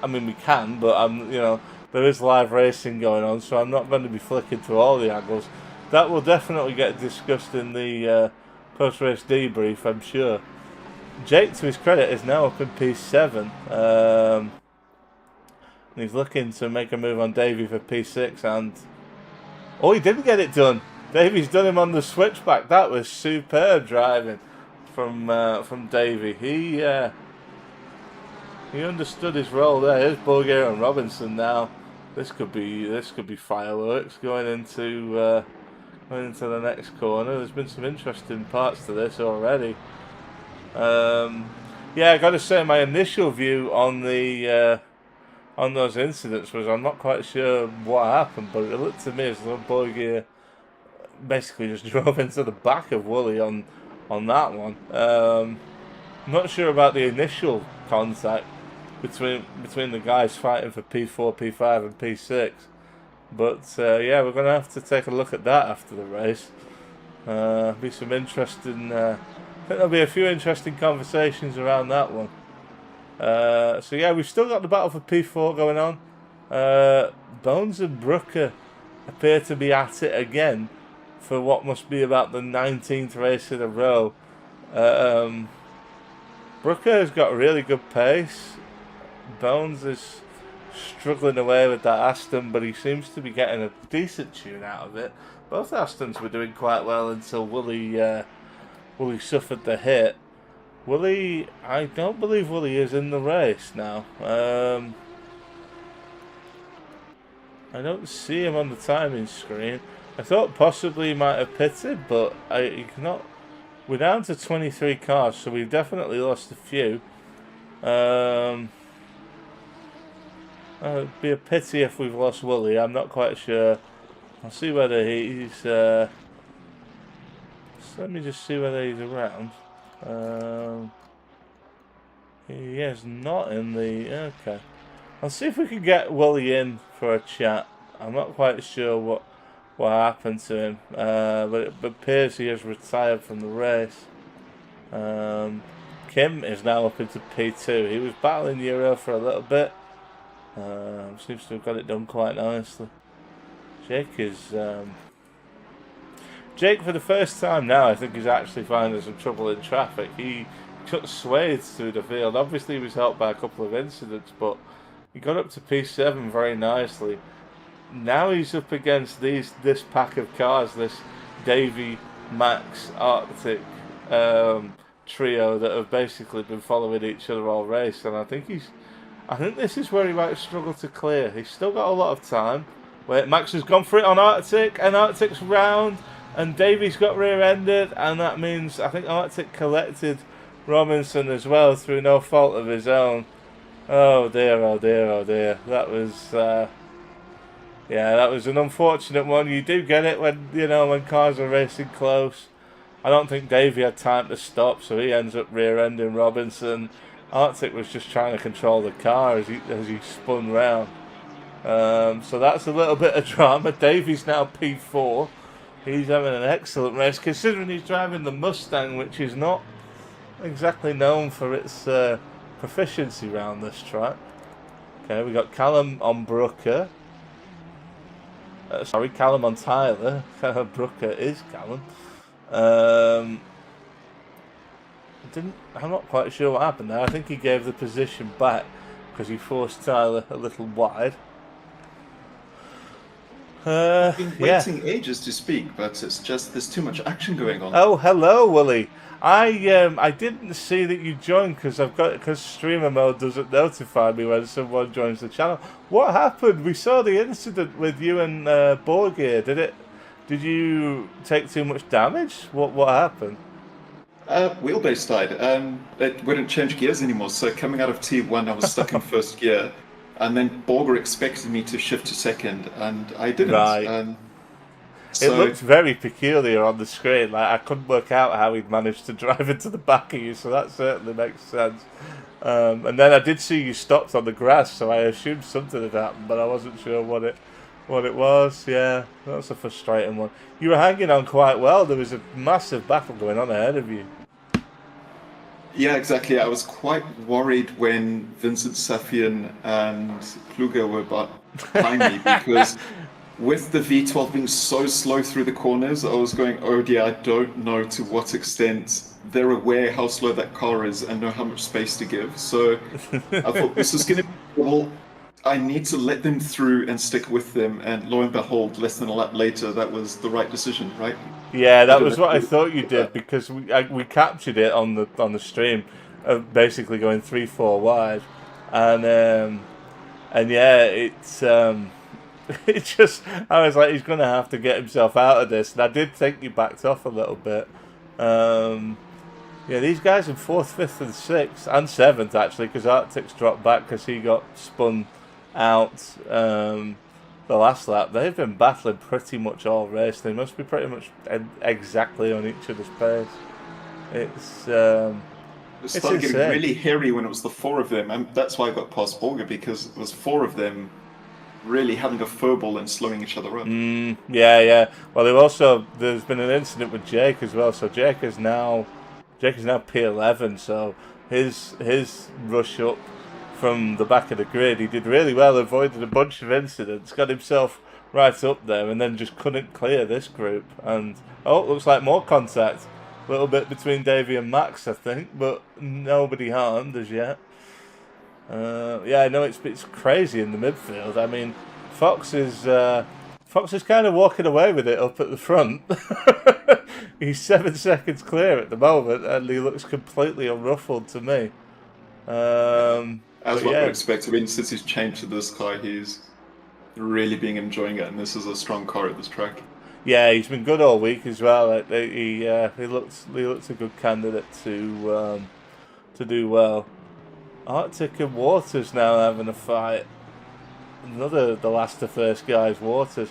mean, we can, but there is live racing going on, so I'm not going to be flicking through all the angles. That will definitely get discussed in the post-race debrief, I'm sure. Jake, to his credit, is now up in P7. And he's looking to make a move on Davey for P6, and... Oh, he didn't get it done! Davey's done him on the switchback. That was superb driving from Davey. He understood his role there. Here's Bourget and Robinson now. This could be fireworks going into the next corner. There's been some interesting parts to this already. Yeah, I got to say, my initial view on those incidents was I'm not quite sure what happened, but it looked to me as though Bourget basically just drove into the back of Woolley on that one. I'm not sure about the initial contact between the guys fighting for P4, P5 and P6. But yeah, we're going to have to take a look at that after the race. Be some interesting... I think there'll be a few interesting conversations around that one. So yeah, we've still got the battle for P4 going on. Bones and Brooker appear to be at it again for what must be about the 19th race in a row. Brooker has got really good pace. Bones is struggling away with that Aston, but he seems to be getting a decent tune out of it. Both Astons were doing quite well until Woolley suffered the hit. Woolley, I don't believe Woolley is in the race now. I don't see him on the timing screen. I thought possibly he might have pitted, but he's not. We're down to 23 cars, so we've definitely lost a few. It'd be a pity if we've lost Woolley. I'm not quite sure. I'll see whether he's. So let me just see whether he's around. He is not in the. Okay. I'll see if we can get Woolley in for a chat. I'm not quite sure what happened to him, but it appears he has retired from the race. Kim is now up into P2. He was battling Euro for a little bit. Seems to have got it done quite nicely. Jake for the first time now, I think he's actually finding some trouble in traffic. He cut swathes through the field. Obviously he was helped by a couple of incidents, but he got up to P7 very nicely. Now he's up against this pack of cars, this Davey, Max, Arctic trio that have basically been following each other all race, and I think this is where he might struggle to clear. He's still got a lot of time. Wait, Max has gone for it on Arctic, and Arctic's round, and Davey's got rear-ended, and that means I think Arctic collected Robinson as well through no fault of his own. Oh dear, oh dear, oh dear. That was, that was an unfortunate one. You do get it when cars are racing close. I don't think Davey had time to stop, so he ends up rear-ending Robinson. Arctic was just trying to control the car as he spun round. So that's a little bit of drama. Davey's now P4. He's having an excellent race, considering he's driving the Mustang, which is not exactly known for its proficiency around this track. Okay, we got Callum on Brooker. Callum on Tyler. Brooker is Callum. I'm not quite sure what happened there. I think he gave the position back because he forced Tyler a little wide. I've been waiting ages to speak, but it's just there's too much action going on. Oh, hello, Woolley. I didn't see that you joined because streamer mode doesn't notify me when someone joins the channel. What happened? We saw the incident with you and Borgir. Did you take too much damage? What happened? Wheelbase died. It wouldn't change gears anymore. So coming out of T1, I was stuck in first gear, and then Borger expected me to shift to second, and I didn't. Right. It looked very peculiar on the screen. Like I couldn't work out how he'd managed to drive into the back of you, so that certainly makes sense. And then I did see you stopped on the grass, so I assumed something had happened, but I wasn't sure what it was. Yeah, that's a frustrating one. You were hanging on quite well. There was a massive battle going on ahead of you. Yeah, exactly. I was quite worried when Vincent Safian and Kluger were behind me because with the V12 being so slow through the corners, I was going, oh dear, I don't know to what extent they're aware how slow that car is and know how much space to give. So I thought this is going to be trouble. I need to let them through and stick with them, and lo and behold, less than a lap later, that was the right decision, right? Yeah, that was what I thought you did, because we captured it on the stream, basically going 3-4 wide, and yeah, it's it just I was like, he's gonna have to get himself out of this, and I did think you backed off a little bit. Yeah, these guys in 4th, 5th, and 6th, and 7th actually, because Arctic's dropped back because he got spun out the last lap. They've been battling pretty much all race. They must be pretty much exactly on each other's pace. It started getting really hairy when it was the 4 of them, and that's why I got past Borger, because it was 4 of them really having a furball and slowing each other up. Yeah. Well, there's been an incident with Jake as well. So Jake is now P11. So his rush up from the back of the grid, he did really well, avoided a bunch of incidents, got himself right up there, and then just couldn't clear this group. And looks like more contact. A little bit between Davey and Max, I think, but nobody harmed as yet. Yeah, no, it's crazy in the midfield. I mean, Fox is kind of walking away with it up at the front. He's 7 seconds clear at the moment, and he looks completely unruffled to me. As But what we yeah, expect. I mean, since he's changed to this car, he's really been enjoying it, and this is a strong car at this track. yeah, he's been good all week as well. He looks a good candidate to do well. Arctic and Waters now having a fight. The last to first guy's Waters.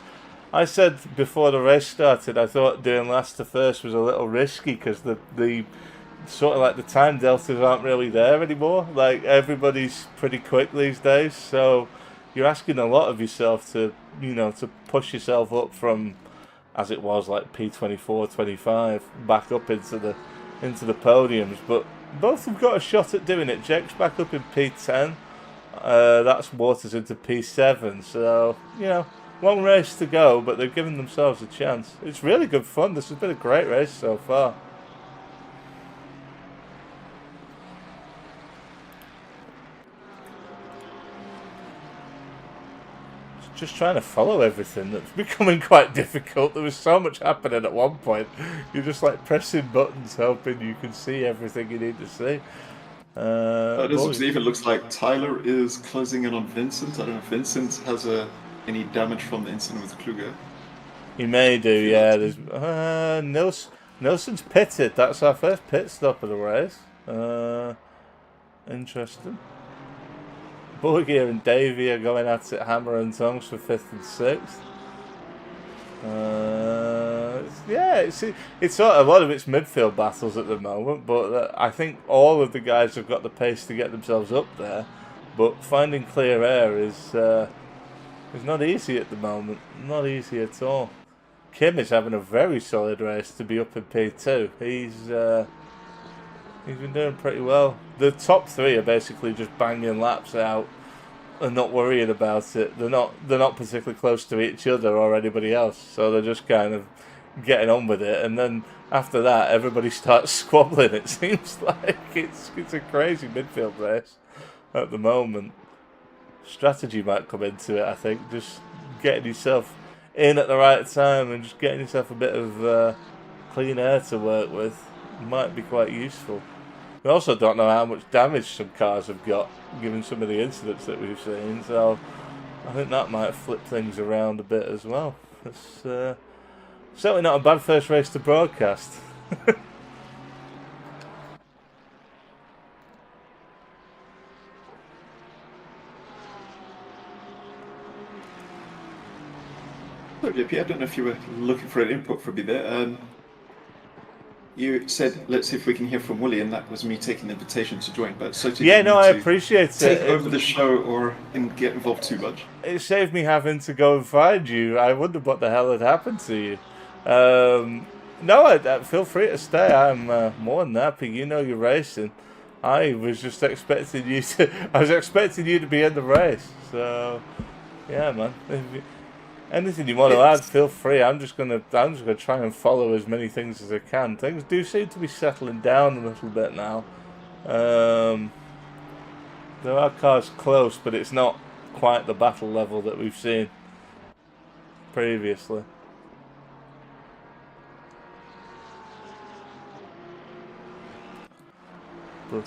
I said before the race started, I thought doing last to first was a little risky because the sort of like the time deltas aren't really there anymore. Like everybody's pretty quick these days, so you're asking a lot of yourself to to push yourself up from, as it was, like P24, 25 back up into the podiums. But both have got a shot at doing it. Jake's back up in P10. That's Waters into P7. So long race to go, but they've given themselves a chance. It's really good fun. This has been a great race so far. Just trying to follow everything. That's becoming quite difficult. There was so much happening at one point. You're just like pressing buttons, hoping you can see everything you need to see. It even looks like Tyler is closing in on Vincent. I don't know if Vincent has any damage from the incident with Kluge. He may do, yeah. There's Nilsson's pitted. That's our first pit stop of the race. Interesting. Borgia and Davey are going at it hammer and tongs for 5th and 6th. It's sort of a lot of it's midfield battles at the moment, but I think all of the guys have got the pace to get themselves up there. But finding clear air is not easy at the moment. Not easy at all. Kim is having a very solid race to be up in P2. He's been doing pretty well. The top 3 are basically just banging laps out and not worrying about it. They're not particularly close to each other or anybody else, so they're just kind of getting on with it. And then after that, everybody starts squabbling. It seems like it's a crazy midfield race at the moment. Strategy might come into it, I think. Just getting yourself in at the right time and just getting yourself a bit of clean air to work with might be quite useful. We also don't know how much damage some cars have got, given some of the incidents that we've seen, so I think that might flip things around a bit as well. It's certainly not a bad first race to broadcast. So, JP, I don't know if you were looking for an input from me there. You said, let's see if we can hear from Woolley, and that was me taking the invitation to join. But so yeah, no, I appreciate it. Take over the show or get involved too much. It saved me having to go and find you. I wondered what the hell had happened to you. No, feel free to stay. I'm more than happy. You're racing. I was just expecting you to. I was expecting you to be in the race. So, yeah, man. Anything you want to add, feel free. I'm just gonna try and follow as many things as I can. Things do seem to be settling down a little bit now. There are cars close, but it's not quite the battle level that we've seen previously.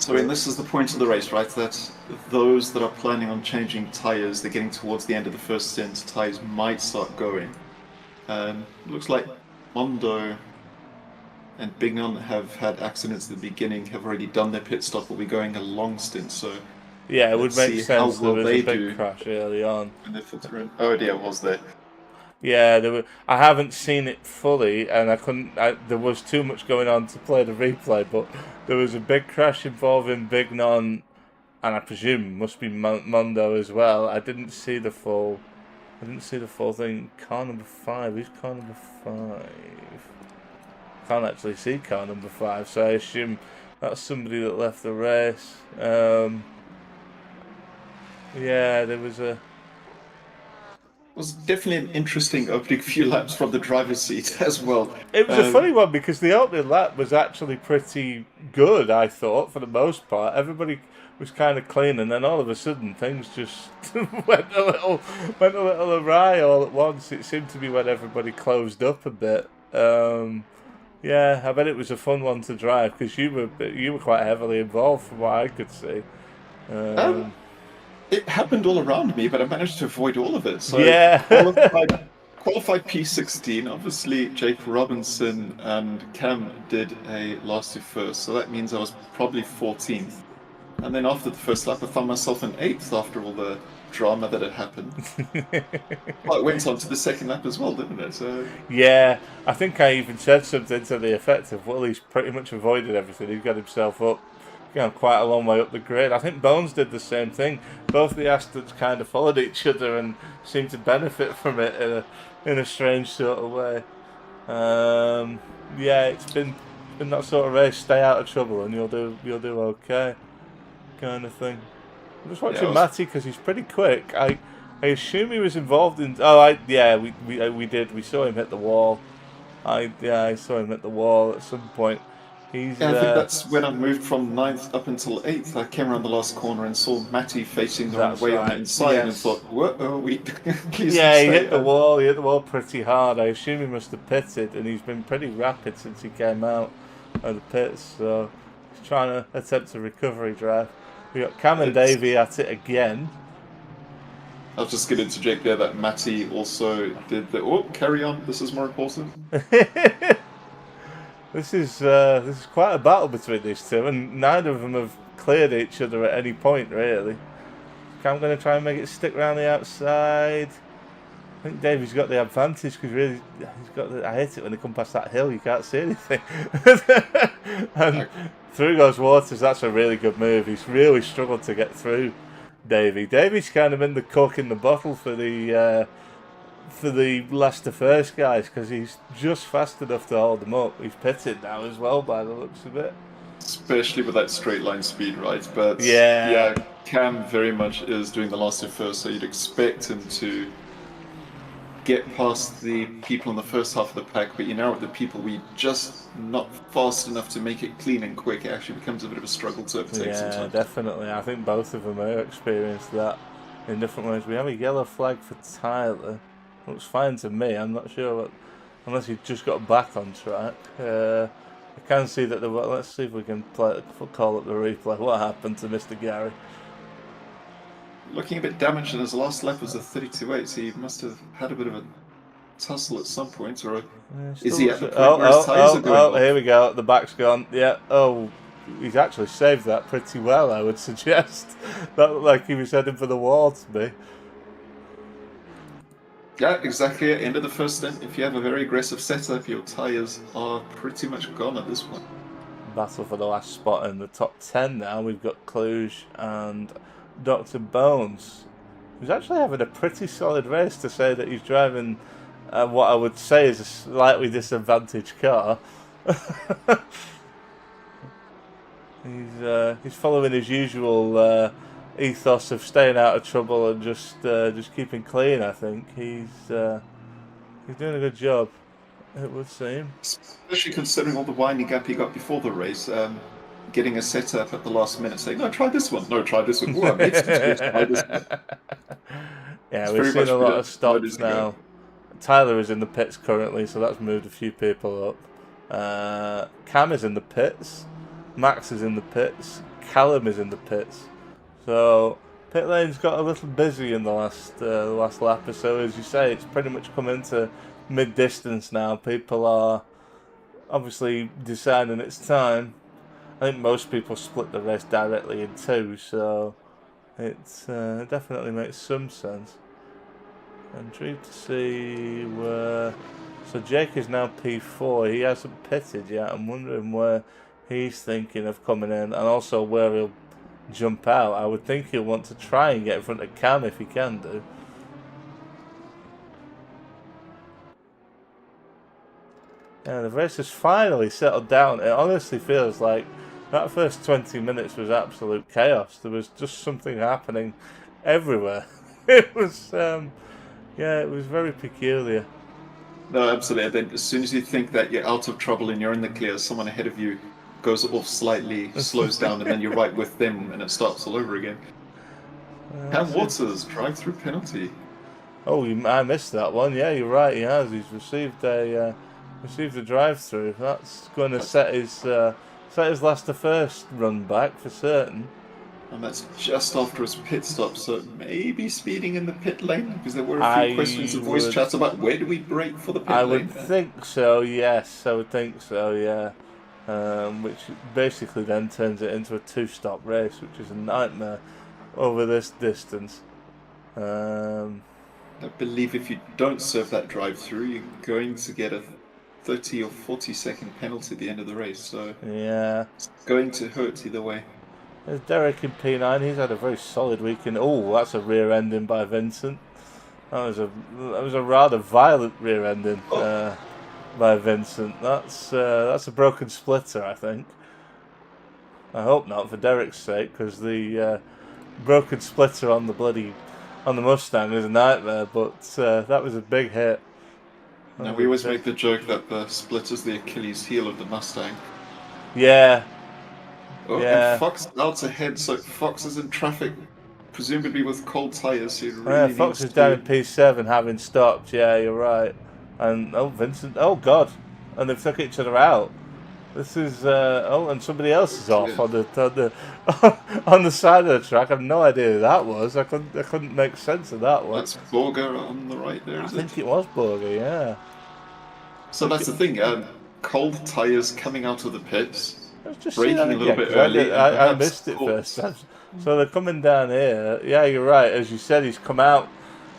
So, this is the point of the race, right? That those that are planning on changing tyres, they're getting towards the end of the first stint, tyres might start going. Looks like Mondo and Bignon have had accidents at the beginning, have already done their pit stop, will be going a long stint, so... Yeah, it would make sense. There was a big crash early on. Oh dear, was there? Yeah, I haven't seen it fully, and I couldn't. There was too much going on to play the replay, but there was a big crash involving Bignon, and I presume must be Mondo as well. I didn't see the full. Thing. Car number 5. Who's car number 5? Can't actually see car number 5, so I assume that's somebody that left the race. Yeah, there was a. was definitely an interesting opening few laps from the driver's seat as well. It was a funny one because the opening lap was actually pretty good, I thought, for the most part. Everybody was kind of clean, and then all of a sudden things just went a little awry all at once. It seemed to be when everybody closed up a bit. Yeah, I bet it was a fun one to drive because you were quite heavily involved from what I could see. Um, it happened all around me, but I managed to avoid all of it. So Yeah. qualified P16. Obviously, Jake Robinson and Cam did a last to first, so that means I was probably 14th. And then after the first lap, I found myself in 8th after all the drama that had happened. Well, it went on to the second lap as well, didn't it? So Yeah, I think I even said something to the effect of, well, he's pretty much avoided everything. He's got himself up, quite a long way up the grid. I think Bones did the same thing. Both the Astons kind of followed each other and seemed to benefit from it in a strange sort of way. Yeah, it's been that sort of race. Stay out of trouble and you'll do okay, kind of thing. I'm just watching Matty because he's pretty quick. I assume he was involved in. Oh, we did. We saw him hit the wall. I saw him hit the wall at some point. He's. yeah, I think that's when I moved from 9th up until 8th. I came around the last corner and saw Matty facing the wrong way on the inside and thought, "What? Please Yeah, he stay hit the wall. He hit the wall pretty hard. I assume he must have pitted, and he's been pretty rapid since he came out of the pits. So he's trying to attempt a recovery drive. We got Cam and Davey at it again. I was just going to interject there that Matty also did the. Oh, carry on. This is more important. This is quite a battle between these two, and neither of them have cleared each other at any point, really. Cam going to try and make it stick around the outside. I think Davey's got the advantage because really, he's got. I hate it when they come past that hill. You can't see anything. And through goes Waters. That's a really good move. He's really struggled to get through Davey. Davey's kind of been the cock in the bottle for the last to first guys because he's just fast enough to hold them up. He's pitted now as well by the looks of it. Especially with that straight line speed, right? But yeah, Cam very much is doing the last to first, so you'd expect him to get past the people in the first half of the pack, but with the people we just not fast enough to make it clean and quick. It actually becomes a bit of a struggle to overtake sometimes. Yeah, definitely. I think both of them have experienced that in different ways. We have a yellow flag for Tyler. Looks fine to me. I'm not sure unless he just got back on track. I can see that let's see if we can call up the replay. What happened to Mr. Gary? Looking a bit damaged, and his last lap was a 32.8, so he must have had a bit of a tussle at some point, or is he at the point where his tyres are going off? Here we go. The back's gone. Yeah. Oh, he's actually saved that pretty well, I would suggest. That looked like he was heading for the wall to me. Yeah, exactly. At the end of the first stint, if you have a very aggressive setup, your tyres are pretty much gone at this point. Battle for the last spot in the top 10 now. We've got Cluj and Dr. Bones, who's actually having a pretty solid race to say that he's driving what I would say is a slightly disadvantaged car. He's following his usual ethos of staying out of trouble and just keeping clean. I think he's doing a good job, it would seem. Especially considering all the winding gap he got before the race. Getting a setup at the last minute, saying, "No, try this one. No, try this one. Oh, try this one." Yeah, we've seen a lot of stops now. Tyler is in the pits currently, so that's moved a few people up. Cam is in the pits. Max is in the pits. Callum is in the pits. So pit lane's got a little busy in the last lap or so. As you say, it's pretty much come into mid-distance now. People are obviously deciding it's time. I think most people split the race directly in two, so it definitely makes some sense. I'm intrigued to see where. So Jake is now P4. He hasn't pitted yet. I'm wondering where he's thinking of coming in, and also where he'll jump out. I would think he'll want to try and get in front of Cam if he can do. Yeah, the race has finally settled down. It honestly feels like that first 20 minutes was absolute chaos. There was just something happening everywhere. It was, Yeah, it was very peculiar. No, absolutely. Then as soon as you think that you're out of trouble and you're in the clear, someone ahead of you goes off slightly, slows down, and then you're right with them, and it starts all over again. Cam Waters, drive-through penalty. Oh, I missed that one. Yeah, you're right. He has. He's received a drive-through. That's going to set his last to first run back for certain. And that's just after his pit stop, so maybe speeding in the pit lane, because there were a few questions and voice chats about where do we brake for the pit lane. I would think so, yes, I would think so, yeah. Which basically then turns it into a two-stop race, which is a nightmare over this distance. I believe if you don't serve that drive-through, you're going to get a 30 or 40-second penalty at the end of the race, so yeah, it's going to hurt either way. There's Derek in P9. He's had a very solid weekend. Oh, that's a rear ending by Vincent. That was a rather violent rear ending by Vincent. That's a broken splitter, I think. I hope not for Derek's sake, because the broken splitter on the Mustang is a nightmare. But that was a big hit. Now we always make the joke that the splitter's the Achilles heel of the Mustang. Yeah. Oh, yeah. And Fox out ahead, so Fox is in traffic, presumably with cold tyres. So really Fox is down in P7, having stopped. Yeah, you're right. And Vincent. Oh God! And they've took each other out. This is and somebody else is off on the on the side of the track. I have no idea who that was. I couldn't make sense of that one. That's Borger on the right there. I think it was Borger. Yeah. So that's the thing. Cold tyres coming out of the pits. Braking a little bit early. I missed it first. So they're coming down here. Yeah, you're right. As you said, he's come out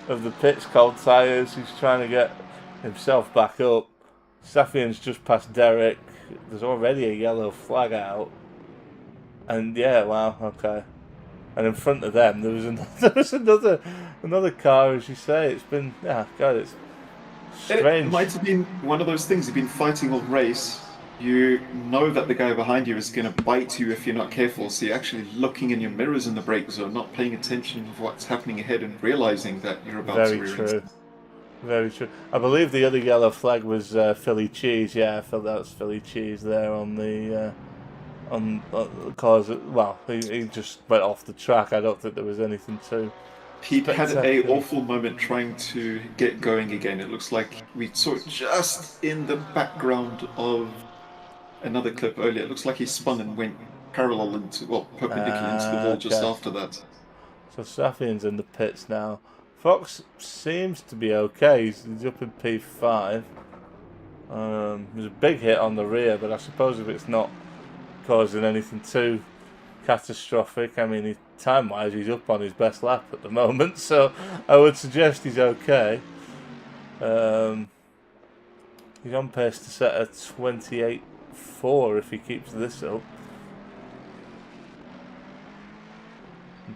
of the pits, cold tyres. He's trying to get himself back up. Safian's just past Derek. There's already a yellow flag out. And yeah, wow, okay. And in front of them, there was another car, as you say. It's been, it's strange. It might have been one of those things. You've been fighting all race. You know that the guy behind you is going to bite you if you're not careful, so you're actually looking in your mirrors in the brake zone, not paying attention to what's happening ahead and realizing that you're about to rear into. Very true. I believe the other yellow flag was Philly Cheese. Yeah, I felt that was Philly Cheese there on the cause. Well, he just went off the track. I don't think there was anything too. He had an awful moment trying to get going again. It looks like we saw it just in the background of another clip earlier. It looks like he spun and went perpendicular into the wall just after that. So Safian's in the pits now. Fox seems to be okay. He's up in P5. There's a big hit on the rear, but I suppose if it's not causing anything too catastrophic, I mean, time-wise, he's up on his best lap at the moment, so I would suggest he's okay. He's on pace to set a 28.4 if he keeps this up.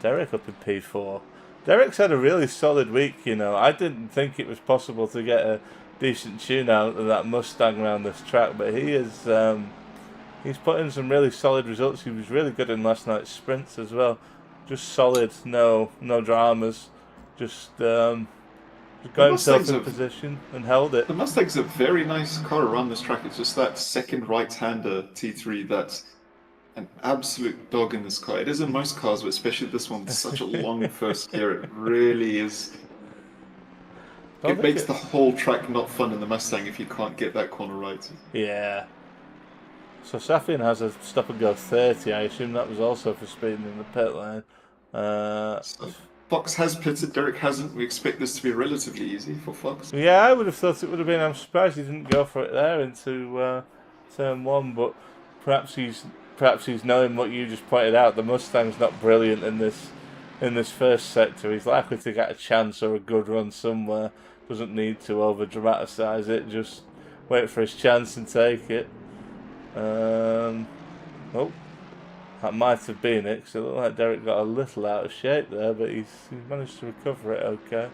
Derek up in P4. Derek's had a really solid week, you know. I didn't think it was possible to get a decent tune out of that Mustang around this track, but he is he's put in some really solid results. He was really good in last night's sprints as well. Just solid, no dramas. Just got himself in position and held it. The Mustang's a very nice car around this track. It's just that second right-hander T3 that's an absolute dog in this car. It is in most cars, but especially this one with such a long first gear. It really is. It makes the whole track not fun in the Mustang if you can't get that corner right. Yeah. So Safian has a stop and go 30. I assume that was also for speeding in the pit lane. So Fox has pitted, Derek hasn't. We expect this to be relatively easy for Fox. Yeah, I would have thought it would have been. I'm surprised he didn't go for it there into turn one, but perhaps he's knowing what you just pointed out. The Mustang's not brilliant in this first sector. He's likely to get a chance or a good run somewhere. Doesn't need to over dramatise it. Just wait for his chance and take it. Oh, that might have been it, because it looked like Derek got a little out of shape there, but he's managed to recover it okay.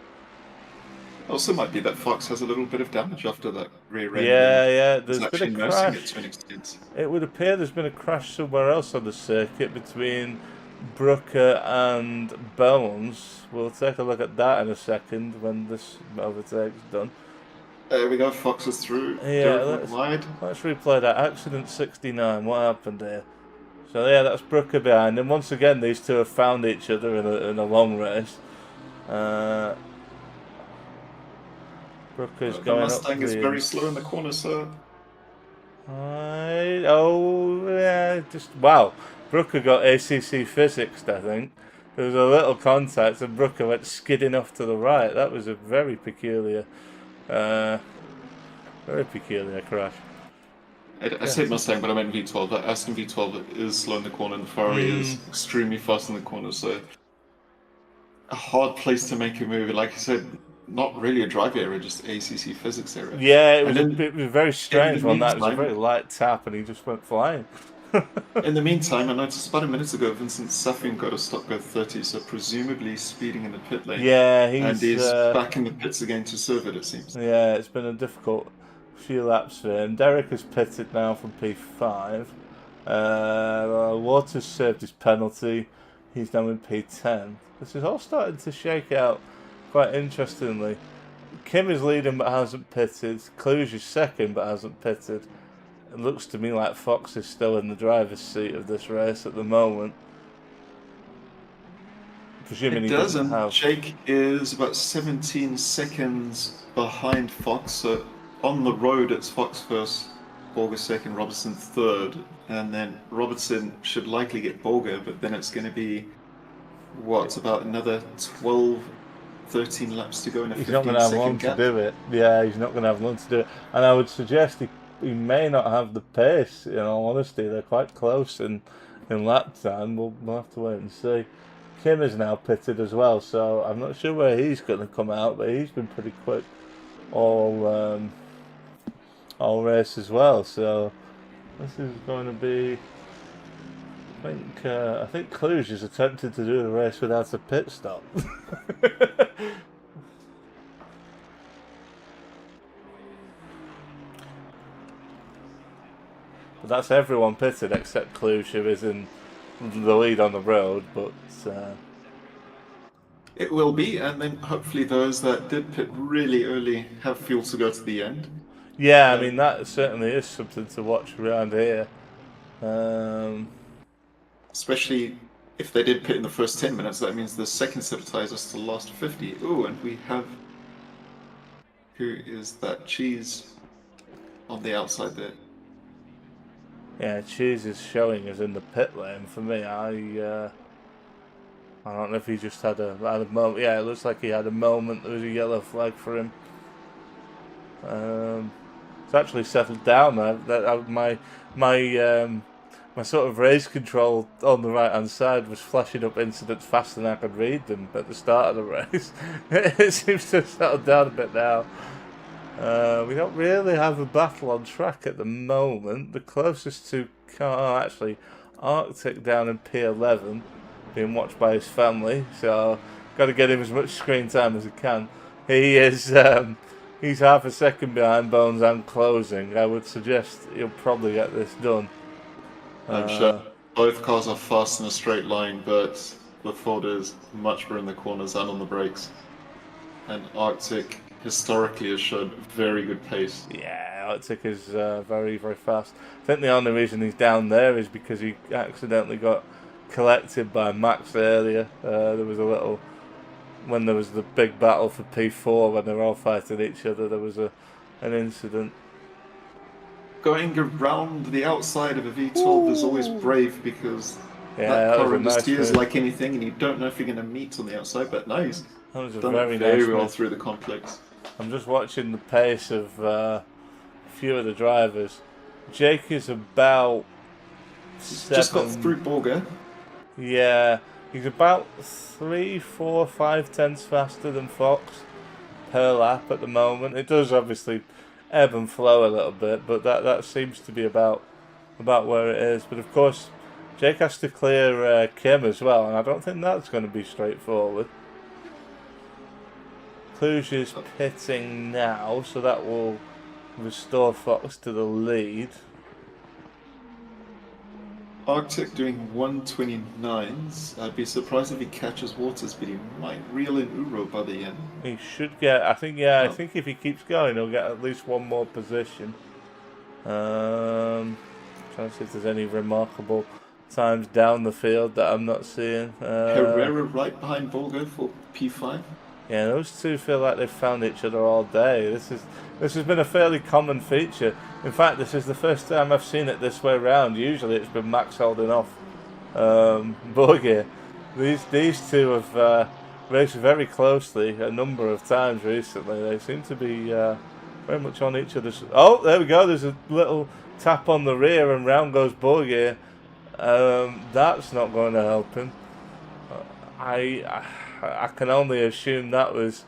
Also might be that Fox has a little bit of damage after that rear end. Yeah, there's been a crash. It to an extent. It would appear there's been a crash somewhere else on the circuit between Brooker and Bones. We'll take a look at that in a second when this overtake's done. There we go, Fox is through. Yeah, Derek went wide. let's replay that. Accident 69, what happened here? So yeah, that's Brooker behind him. Once again, these two have found each other in a long race. Brooker's The going Mustang up is very slow in the corner, sir. Just wow. Brooker got ACC physics, I think. There was a little contact and Brooker went skidding off to the right. That was a very peculiar crash. I said Mustang, but I meant V12. That Aston V12 is slow in the corner, and the Ferrari is extremely fast in the corner, so a hard place to make a move. Like I said, not really a drive error, just ACC physics error. Yeah, it was a very strange one. That was a meantime- very light tap and he just went flying. In the meantime, I noticed about a minute ago, Vincent Safin got a stop go 30, so presumably speeding in the pit lane. Yeah, and he's back in the pits again to serve it, it seems. Yeah, it's been a difficult few laps for him. Derek has pitted now from P5. Waters served his penalty. He's now in P10. This is all starting to shake out quite interestingly. Kim is leading but hasn't pitted. Cluj is second but hasn't pitted. It looks to me like Fox is still in the driver's seat of this race at the moment. Presuming he doesn't have... Jake is about 17 seconds behind Fox, so on the road it's Fox first, Borger second, Robertson third, and then Robertson should likely get Borger, but then it's going to be, what, about another 12, 13 laps to go in a 15-second gap. He's not going to have long to do it. Yeah, he's not going to have long to do it. And I would suggest he may not have the pace, in all honesty. They're quite close in lap time. We'll have to wait and see. Kim is now pitted as well, so I'm not sure where he's going to come out, but he's been pretty quick all race as well. So this is going to be... I think Cluj is attempting to do the race without a pit stop. But that's everyone pitted except Cluj, who is in the lead on the road. But it will be, and then hopefully those that did pit really early have fuel to go to the end. Yeah, I mean that certainly is something to watch around here. Especially if they did pit in the first 10 minutes, that means the second set of tyres are still last 50. Oh, and we have... Who is that? Cheese on the outside there. Yeah, Cheese is showing us in the pit lane. For me, I don't know if he just had a moment. Yeah, it looks like he had a moment. There was a yellow flag for him. It's actually settled down now. My sort of race control on the right hand side was flashing up incidents faster than I could read them at the start of the race. It seems to have settled down a bit now. We don't really have a battle on track at the moment. The closest to car, actually, Arctic down in P11, being watched by his family. So, got to get him as much screen time as he can. He is, he's half a second behind Bones and closing. I would suggest he'll probably get this done. I'm sure both cars are fast in a straight line, but the Ford is much better in the corners and on the brakes. And Arctic historically has shown very good pace. Yeah, Arctic is very, very fast. I think the only reason he's down there is because he accidentally got collected by Max earlier. There was a little... When there was the big battle for P4, when they were all fighting each other, there was an incident. Going around the outside of a V12 is always brave because that car was a steers nice like anything, and you don't know if you're going to meet on the outside. But no, he's that was a done very very nice well move. through the complex. I'm just watching the pace of a few of the drivers. Jake is about Just got through Borger. Yeah, he's about 3, 4, 5 tenths faster than Fox per lap at the moment. It does obviously ebb and flow a little bit, but that seems to be about where it is. But of course, Jake has to clear Kim as well, and I don't think that's going to be straightforward. Cluj is pitting now, so that will restore Fox to the lead. Arctic doing 129s. I'd be surprised if he catches Waters, but he might reel in Uro by the end. He should get. I think. Yeah, I Oh. think if he keeps going, he'll get at least one more position. Trying to see if there's any remarkable times down the field that I'm not seeing. Herrera right behind Volgo for P5. Yeah, those two feel like they've found each other all day. This has been a fairly common feature. In fact, this is the first time I've seen it this way round. Usually, it's been Max holding off Borgia. These two have raced very closely a number of times recently. They seem to be very much on each other's. Oh, there we go. There's a little tap on the rear, and round goes Borgia. That's not going to help him. I can only assume that was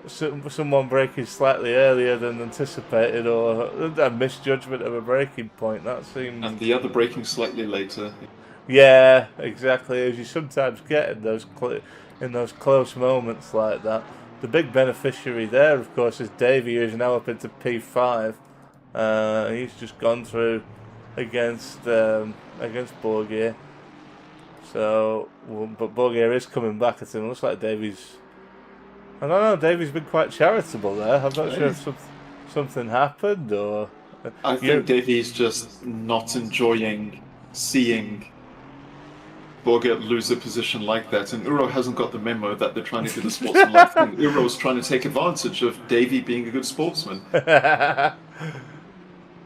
someone braking slightly earlier than anticipated, or a misjudgment of a braking point. That seems. And the other braking slightly later. Yeah, exactly. As you sometimes get in those close moments like that. The big beneficiary there, of course, is Davey, who's now up into P5. He's just gone through against Borgia. So, but Borgia is coming back at him. It looks like Davey's. I don't know. Davey's been quite charitable there. I'm not sure if something happened or. I think Davey's just not enjoying seeing Borgia lose a position like that, and Uro hasn't got the memo that they're trying to do the sportsmanlike thing. Uro's trying to take advantage of Davey being a good sportsman.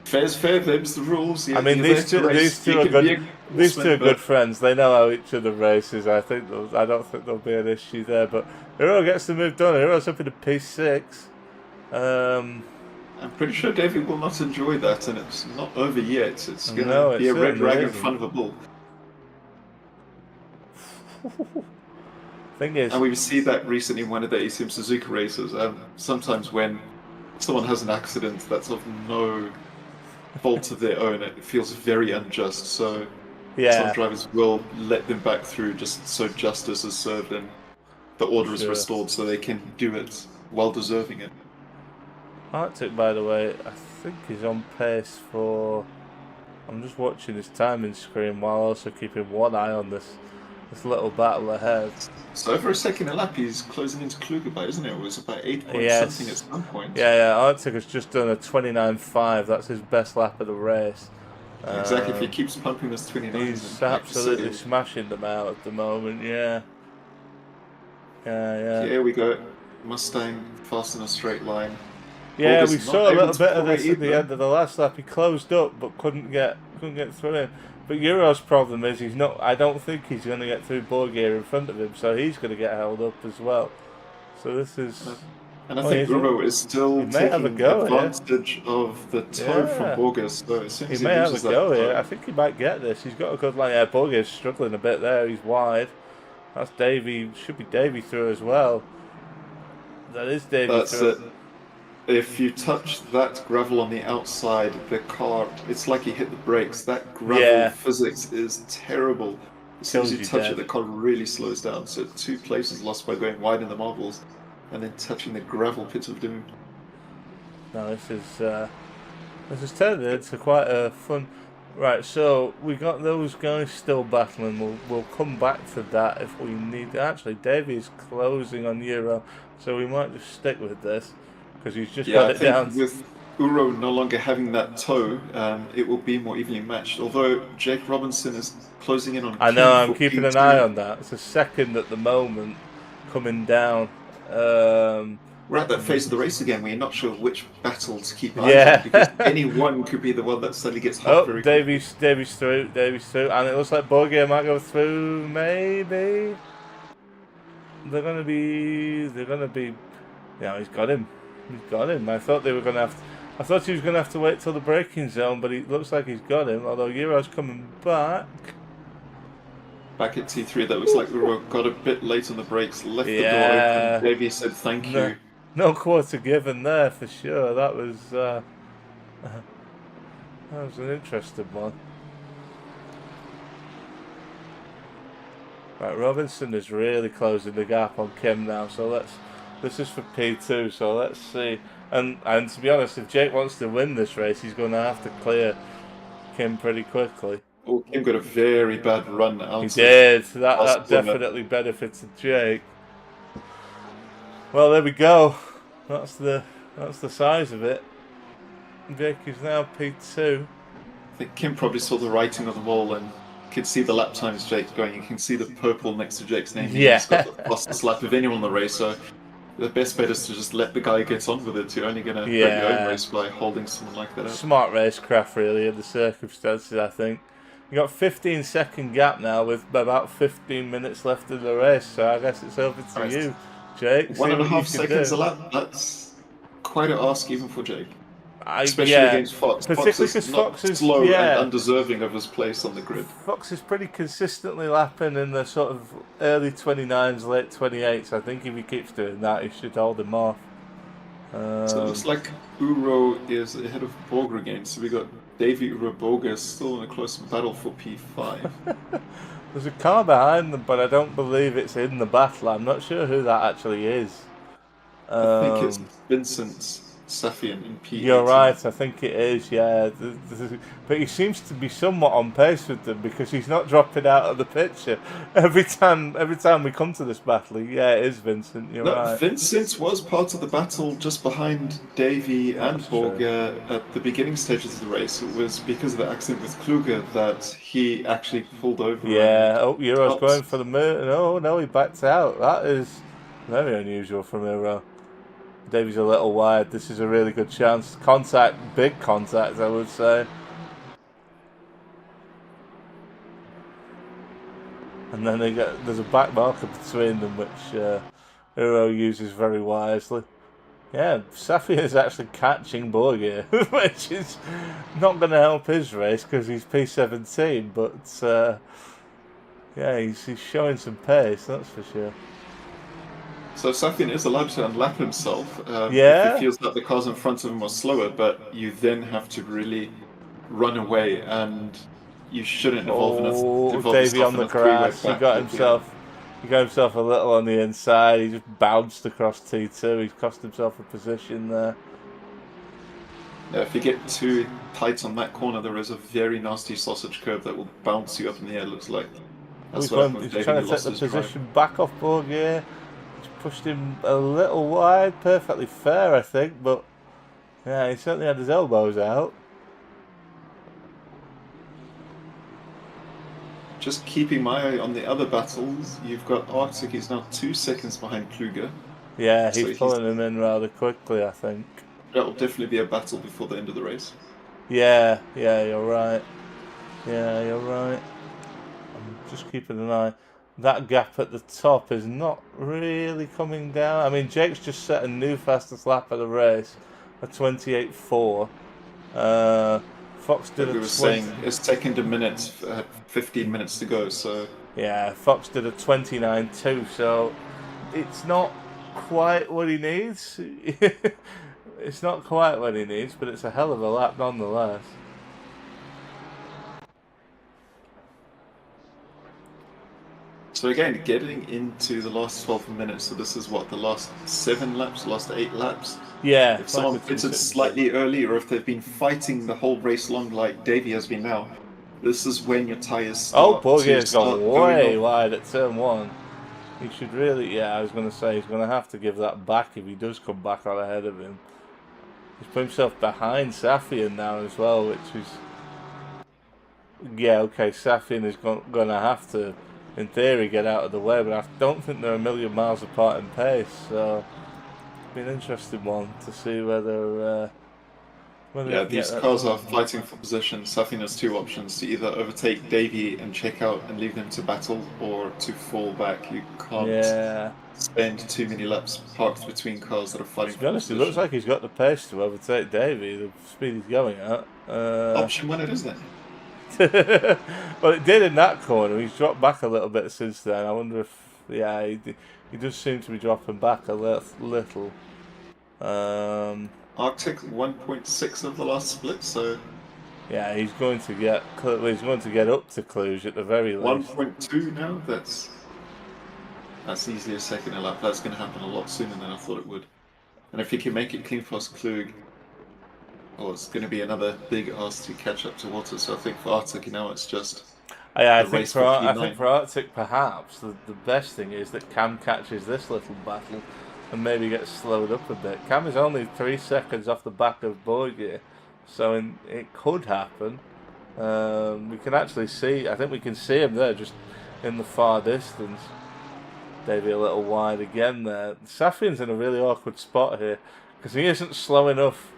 Fair's fair, them's the rules. I mean, these two are good friends. They know how each other races. I don't think there'll be an issue there. But Uro gets the move done. Uro's up in a P6. I'm pretty sure Davey will not enjoy that, and it's not over yet. It's going to be a red rag in front of a bull. Thing is, and we see that recently in one of the ACM Suzuka races. Sometimes when someone has an accident that's of no fault of their own, it feels very unjust. So some drivers will let them back through just so justice is served and the order is restored, so they can do it while deserving it. Arctic, by the way, I think he's on pace for. I'm just watching his timing screen while also keeping one eye on this little battle ahead. So over a second a lap, he's closing into Kluge by, isn't it? It was about 8 points something at some point. Yeah, Arctic has just done a 29.5. That's his best lap of the race. Exactly, if he keeps pumping those 29s. He's absolutely smashing them out at the moment, yeah. Here we go. Mustang fast in a straight line. Yeah, we saw a little bit of this at the end of the last lap. He closed up but couldn't get through him. But Euro's problem is he's not. I don't think he's going to get through Borgia in front of him, so he's going to get held up as well. So this is. And I think Euro is still taking advantage of the toe from Borgia. So as soon as he may have a go here. I think he might get this. He's got a good line. Yeah, Borgia's struggling a bit there. He's wide. That's Davey. Should be Davey through as well. That is Davey through. That's it. If you touch that gravel on the outside, the car, it's like you hit the brakes. That gravel physics is terrible. As soon as you touch it, the car really slows down. So 2 places lost by going wide in the marbles and then touching the gravel pit of doom. No, this is turned into quite a fun. Right, so we got those guys still battling. We'll come back to that if we need. Actually, Davey's closing on Euro, so we might just stick with this. Because he's just got it down. With Uro no longer having that toe, it will be more evenly matched. Although Jake Robinson is closing in on. I know, I'm keeping an eye on that. It's a second at the moment coming down. We're at that phase of the race again. We're not sure which battle to keep eyes on, because any one could be the one that suddenly gets hot very quickly. Davy's through, and it looks like Borgia might go through. Maybe they're gonna be. Yeah, he's got him. I thought they were going to have. I thought he was going to have to wait till the braking zone, but it looks like he's got him. Although Euro's coming back. Back at T3, that looks like Euro got a bit late on the brakes, left the door open. Davey said thank you. No quarter given there for sure. That was an interesting one. Right, Robinson is really closing the gap on Kim now. So this is for P2, so let's see. And to be honest, if Jake wants to win this race, he's going to have to clear Kim pretty quickly. Oh, Kim got a very bad run out He of did. the last That corner. definitely benefited Jake. Well, there we go. That's the size of it. Jake is now P2. I think Kim probably saw the writing on the wall and could see the lap times Jake's going. You can see the purple next to Jake's name, meaning he's got the Yeah. fastest lap of anyone in the race. So the best bet is to just let the guy get on with it. You're only going to hurt your own Yeah. race by holding someone like that up. Smart racecraft, really, in the circumstances, I think. You got 15-second gap now with about 15 minutes left in the race, so I guess it's over to you, Jake. 1.5 seconds a lap. That's quite an ask even for Jake. Especially against Fox. Fox Particularly because is not Fox is slow and undeserving of his place on the grid. Fox is pretty consistently lapping in the sort of early 29s, late 28s. I think if he keeps doing that, he should hold him off. So it looks like Uro is ahead of Borger again. So we got Davey Uro Borger still in a close battle for P5. There's a car behind them, but I don't believe it's in the battle. I'm not sure who that actually is. I think it's Vincent Safian in P18. You're right, I think it is, yeah. But he seems to be somewhat on pace with them because he's not dropping out of the picture. Every time we come to this battle, it is Vincent, you're right. Vincent was part of the battle just behind Davey and Borger at the beginning stages of the race. It was because of the accident with Kluger that he actually pulled over. Yeah, Euro's going for the moon. No, he backed out. That is very unusual from Euro. Davey's a little wide. This is a really good chance. Big contact, I would say. And then there's a back marker between them, which Euro uses very wisely. Yeah, Safi is actually catching Borgia, which is not going to help his race because he's P17. But he's showing some pace, that's for sure. So Safian is allowed to unlap himself if he feels that the cars in front of him are slower, but you then have to really run away, and you shouldn't involve Davey on the grass. He got himself a little on the inside. He just bounced across T2. He's cost himself a position there. Yeah, if you get too tight on that corner, there is a very nasty sausage curve that will bounce you up in the air. Looks like. He's trying to take the position back off Borgia. Pushed him a little wide, perfectly fair, I think, but yeah, he certainly had his elbows out. Just keeping my eye on the other battles, you've got Arctic, he's now 2 seconds behind Kluger. Yeah, he's pulling him in rather quickly, I think. That will definitely be a battle before the end of the race. Yeah, you're right. I'm just keeping an eye. That gap at the top is not really coming down. I mean, Jake's just set a new fastest lap of the race, a 28.4. Fox did a 20... saying it's taken a minute, 15 minutes to go, so... Yeah, Fox did a 29.2, so it's not quite what he needs. It's not quite what he needs, but it's a hell of a lap nonetheless. So again, getting into the last 12 minutes, so this is what, the last 7 laps, last 8 laps? Yeah. If someone pitted slightly early, or if they've been fighting the whole race long like Davey has been now, this is when your tyres start Borgia's gone way wide at turn 1. He should really, I was going to say, he's going to have to give that back if he does come back on ahead of him. He's put himself behind Safian now as well, which is... Yeah, okay, Safian is going to have to, in theory, get out of the way, but I don't think they're a million miles apart in pace, so it'll be an interesting one to see whether these cars are fighting for position. Safian has 2 options: to either overtake Davey and check out and leave them to battle, or to fall back. You can't spend too many laps parked between cars that are fighting for position. To be honest, it looks like he's got the pace to overtake Davey, the speed he's going at. Option 1 it is then. Well, it did in that corner. He's dropped back a little bit since then. I wonder if, he does seem to be dropping back a little. Arctic 1.6 of the last split, so yeah, he's going to get up to Cluj at the very least. 1.2 now. That's easily a second a lap. That's going to happen a lot sooner than I thought it would. And if he can make it clean past Klug, Oh, it's going to be another big ask to catch up to Walter. So I think for Arctic now it's just Yeah, the race for I think P9. for Arctic, perhaps the best thing is that Cam catches this little battle and maybe gets slowed up a bit. Cam is only 3 seconds off the back of Borgia, so it could happen. We can actually see. I think we can see him there, just in the far distance. Davey a little wide again there. Safian's in a really awkward spot here because he isn't slow enough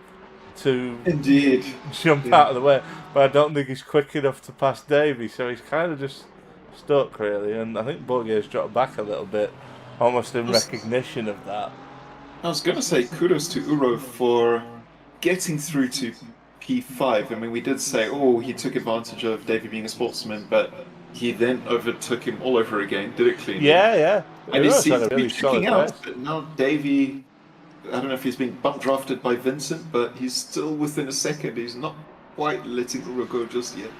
to Indeed. jump Yeah. out of the way, but I don't think he's quick enough to pass Davey, so he's kind of just stuck really. And I think Borgier's dropped back a little bit, almost in recognition of that. I was going to say kudos to Uro for getting through to P5. I mean, we did say, oh, he took advantage of Davey being a sportsman, but he then overtook him all over again, did it cleanly. Yeah. And he Uro's seems had to a be really checking solid out, race. but now Davey, I don't know if he's being bump drafted by Vincent, but he's still within a second. He's not quite letting Uro go just yet.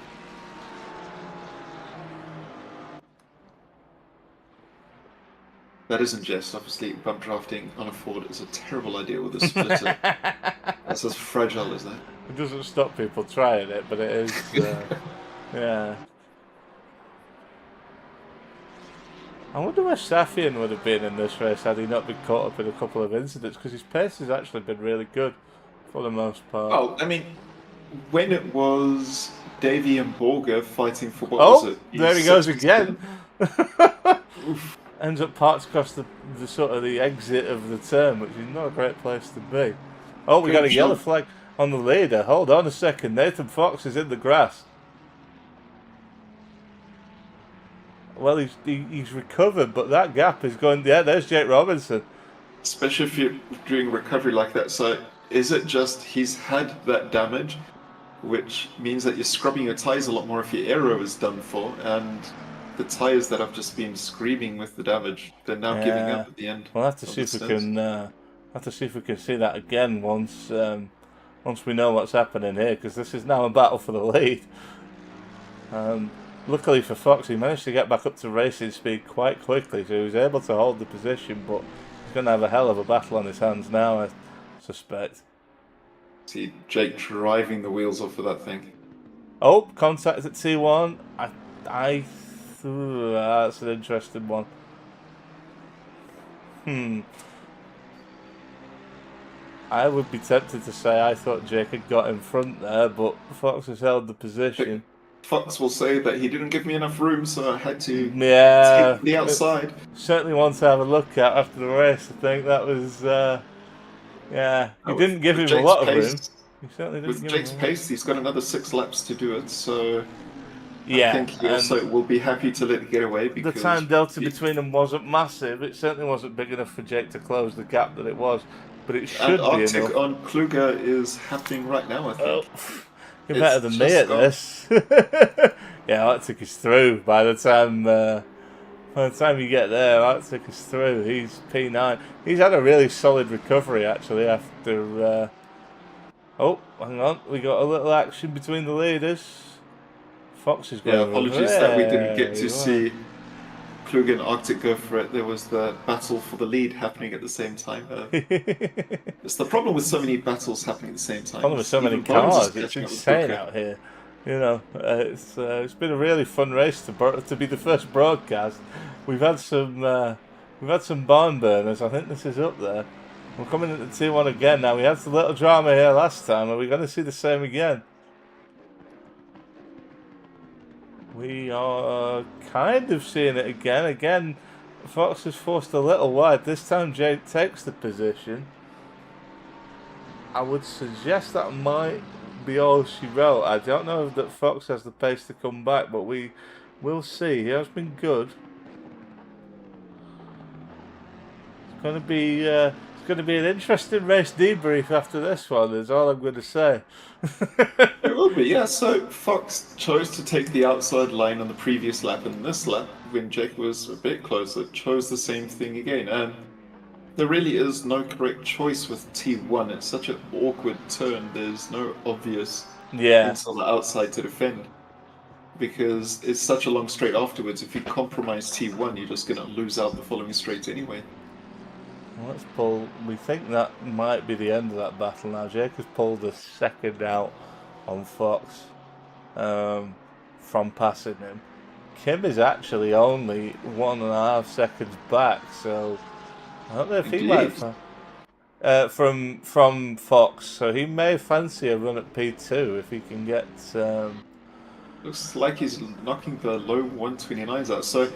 That isn't jest. Obviously, bump drafting on a Ford is a terrible idea with a splitter. That's as fragile as that. It doesn't stop people trying it, but it is. Yeah. I wonder where Safian would have been in this race had he not been caught up in a couple of incidents, because his pace has actually been really good for the most part. Oh, I mean, when it was Davey and Borger fighting for what was it? There he goes again. Oof. Ends up parked across the sort of the exit of the turn, which is not a great place to be. Oh, we got a yellow flag on the leader. Hold on a second. Nathan Fox is in the grass. Well, he's recovered, but that gap is going. Yeah, there's Jake Robinson. Especially if you're doing recovery like that. So, is it just he's had that damage, which means that you're scrubbing your tires a lot more if your aero is done for, and the tires that have just been screaming with the damage, they're now giving up at the end. We'll have to see if we can. Have to see if we can see that again once we know what's happening here, because this is now a battle for the lead. Luckily for Fox, he managed to get back up to racing speed quite quickly, so he was able to hold the position, but he's going to have a hell of a battle on his hands now, I suspect. See Jake driving the wheels off of that thing. Oh, contact at T1. That's an interesting one. I would be tempted to say I thought Jake had got in front there, but Fox has held the position. Fox will say that he didn't give me enough room, so I had to take the outside. Certainly one to have a look at after the race. I think that was, he didn't give him a lot of room. He certainly didn't. With Jake's pace, he's got another 6 laps to do it, so yeah, I think he also will be happy to let it get away. Because the time delta between them wasn't massive. It certainly wasn't big enough for Jake to close the gap that it was, but it should and be Arctic enough. on Kluger is happening right now, I think. You're better than me at this. Yeah, Arctic is through by the time you get there. Arctic is through. He's P9. He's had a really solid recovery actually after. Oh, hang on. We got a little action between the leaders. Fox is going. Yeah, apologies that we didn't get to see Kluger and Arctic go for it. There was the battle for the lead happening at the same time. It's the problem with so many battles happening at the same time. Problem with so many cars. It's insane out here. You know, it's been a really fun race to be the first broadcast. We've had some barn burners. I think this is up there. We're coming into T1 again now. We had some little drama here last time. Are we going to see the same again? We are kind of seeing it again. Again, Fox is forced a little wide. This time Jake takes the position. I would suggest that might be all she wrote. I don't know if that Fox has the pace to come back, but we will see. He has been good. It's going to be an interesting race debrief after this one, is all I'm going to say. It will be, yeah. So Fox chose to take the outside line on the previous lap, and this lap, when Jake was a bit closer, chose the same thing again. And there really is no correct choice with T1. It's such an awkward turn. There's no obvious inside the outside to defend, because it's such a long straight afterwards. If you compromise T1, you're just going to lose out the following straight anyway. Let's pull. We think that might be the end of that battle now. Jake has pulled a second out on Fox from passing him. Kim is actually only 1.5 seconds back, so I don't know if he might. From Fox, so he may fancy a run at P2 if he can get. Looks like he's knocking the low 129s out. So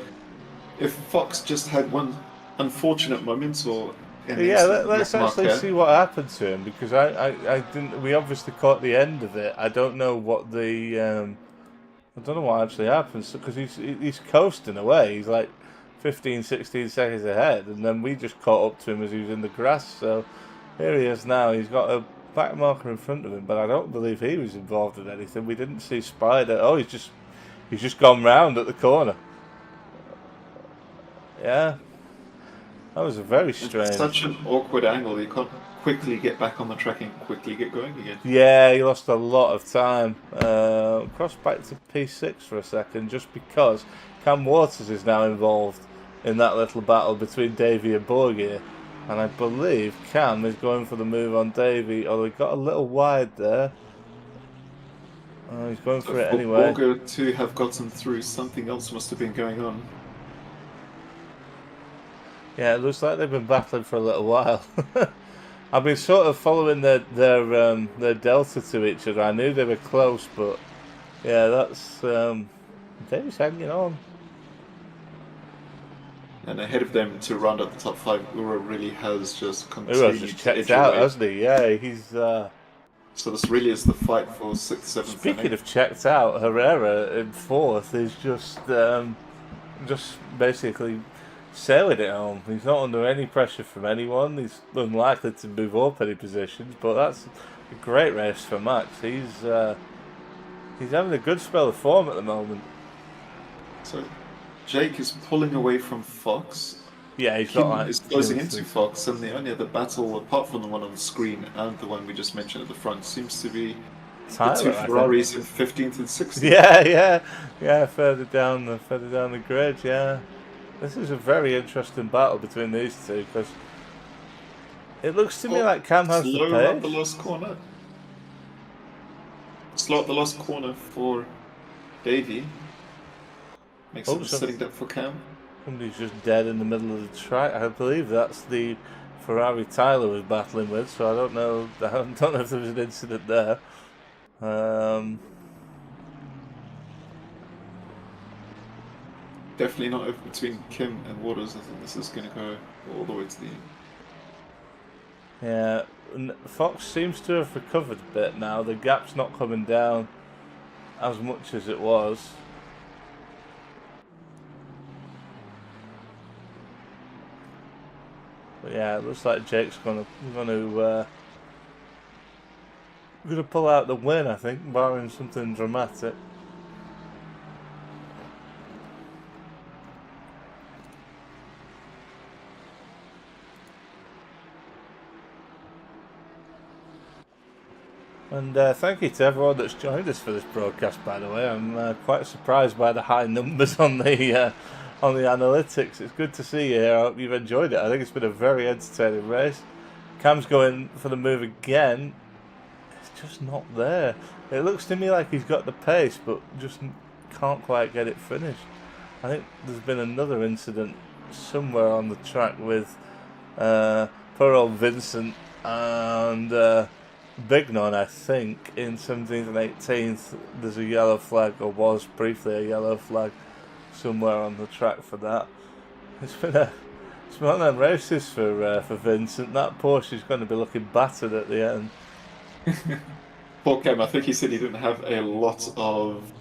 if Fox just had one unfortunate moment or let's actually see what happened to him, because I didn't. We obviously caught the end of it. I don't know what the I don't know what actually happens, because he's coasting away. He's like 15, 16 seconds ahead, and then we just caught up to him as he was in the grass. So here he is now. He's got a back marker in front of him, but I don't believe he was involved in anything. We didn't see Spider. Oh, he's just gone round at the corner. Yeah, that was a very strange. It's such an awkward angle. You can't quickly get back on the track and quickly get going again. Yeah, he lost a lot of time. Crossed back to P6 for a second, just because Cam Waters is now involved in that little battle between Davey and Borgia. And I believe Cam is going for the move on Davey, although he got a little wide there. He's going for it anyway. Borgia to have gotten through, something else must have been going on. Yeah, it looks like they've been battling for a little while. I've been sort of following their delta to each other. I knew they were close, but yeah, that's Davey's hanging on. And ahead of them to round up the top 5, Ura really has just continued. Ura's just checked out, hasn't he? Yeah, he's. So this really is the fight for 6th, 7th. Speaking of checked out, Herrera in 4th is just basically sailing it home. He's not under any pressure from anyone. He's unlikely to move up any positions, but that's a great race for Max. He's having a good spell of form at the moment. So Jake is pulling away from Fox. Yeah, he's Kim got like is closing into Fox, and the only other battle, apart from the one on the screen and the one we just mentioned at the front, seems to be Tyler, the 2 Ferraris in 15th and 16th. Yeah. Further down the grid. Yeah, this is a very interesting battle between these two, because it looks to me like Cam has the pace. Slow up the last corner. Slow up the last corner for Davey. Makes it setting up for Cam. Somebody's just dead in the middle of the track. I believe that's the Ferrari Tyler was battling with, so I don't know. I don't know if there was an incident there. Definitely not over between Kim and Waters. I think this is going to go all the way to the end. Yeah, Fox seems to have recovered a bit now. The gap's not coming down as much as it was. But yeah, it looks like Jake's gonna pull out the win, I think, barring something dramatic. And thank you to everyone that's joined us for this broadcast, by the way. I'm quite surprised by the high numbers on the analytics. It's good to see you here. I hope you've enjoyed it. I think it's been a very entertaining race. Cam's going for the move again. It's just not there. It looks to me like he's got the pace, but just can't quite get it finished. I think there's been another incident somewhere on the track with poor old Vincent and Bignon, I think, in 17th and 18th. There's a yellow flag, or was briefly a yellow flag, somewhere on the track for that. It's been one of them races for Vincent. That Porsche is going to be looking battered at the end. Poor Cam, I think he said he didn't have a lot of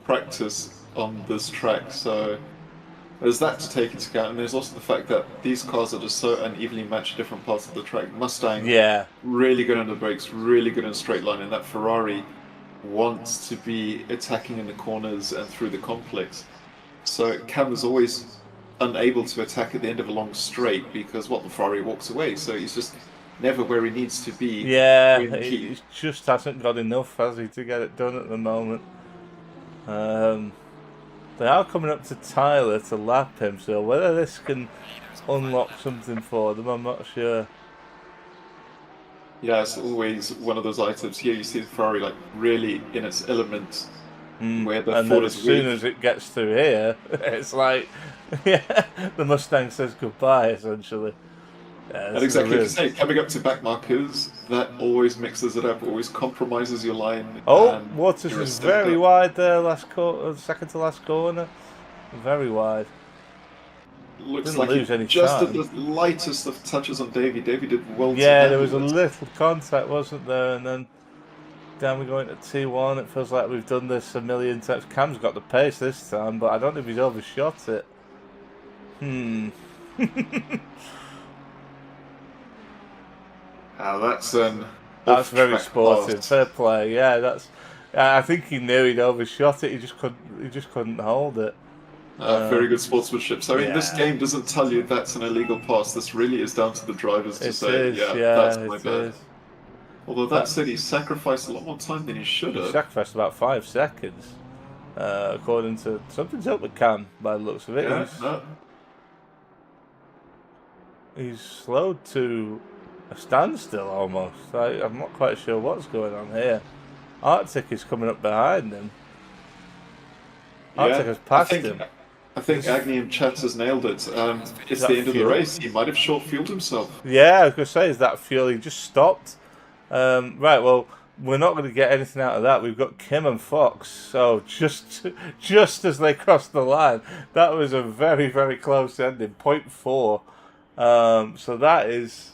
practice on this track, so there's that to take into account, and there's also the fact that these cars are just so unevenly matched at different parts of the track. Mustang, really good on the brakes, really good in a straight line, and that Ferrari wants to be attacking in the corners and through the complex. So Cam is always unable to attack at the end of a long straight because the Ferrari walks away, so he's just never where he needs to be. Yeah, he just hasn't got enough, has he, to get it done at the moment. They are coming up to Tyler to lap him, so whether this can unlock something for them, I'm not sure. Yeah, it's always one of those items. Here you see the Ferrari like really in its element, where the And Ford then as is soon weak. as it gets through here, it's like, yeah, the Mustang says goodbye, essentially. Yeah, And this is a exactly as you real... say, coming up to back markers, that always mixes it up, always compromises your line, Oh, and Waters you're a is step very up. wide there, second to last corner. Very wide. Looks Didn't like he lose any just did time. the lightest of touches on Davey. Davey did well to Yeah, there was handle a it. little contact, wasn't there? And then down we go into T1. It feels like we've done this a million times. Cam's got the pace this time, but I don't know if he's overshot it. That's an That's very off-track sportive. pass. Fair play. Yeah, that's. I think he knew he'd overshot it. He just couldn't. He just couldn't hold it. Very good sportsmanship. So, I mean, this Yeah, game doesn't tell you that's an illegal pass. This really is down to the drivers to it say, is. yeah, Yeah, that's my it bad. is. Although that That said, he sacrificed a lot more time than he should he have. sacrificed about 5 seconds, according to something's up with Cam by the looks of it. Yeah, no. He's slowed to a standstill almost. I'm not quite sure what's going on here. Arctic is coming up behind him. Arctic Yeah, has passed him. I think Agni and Chat has nailed it. It's that the end of the fuel? race. He might have short-fueled himself. Yeah, I was going to say, is that fuel? He just stopped. Right, well, we're not going to get anything out of that. We've got Kim and Fox. So just as they crossed the line, that was a very, very close ending. 0.4. So that is,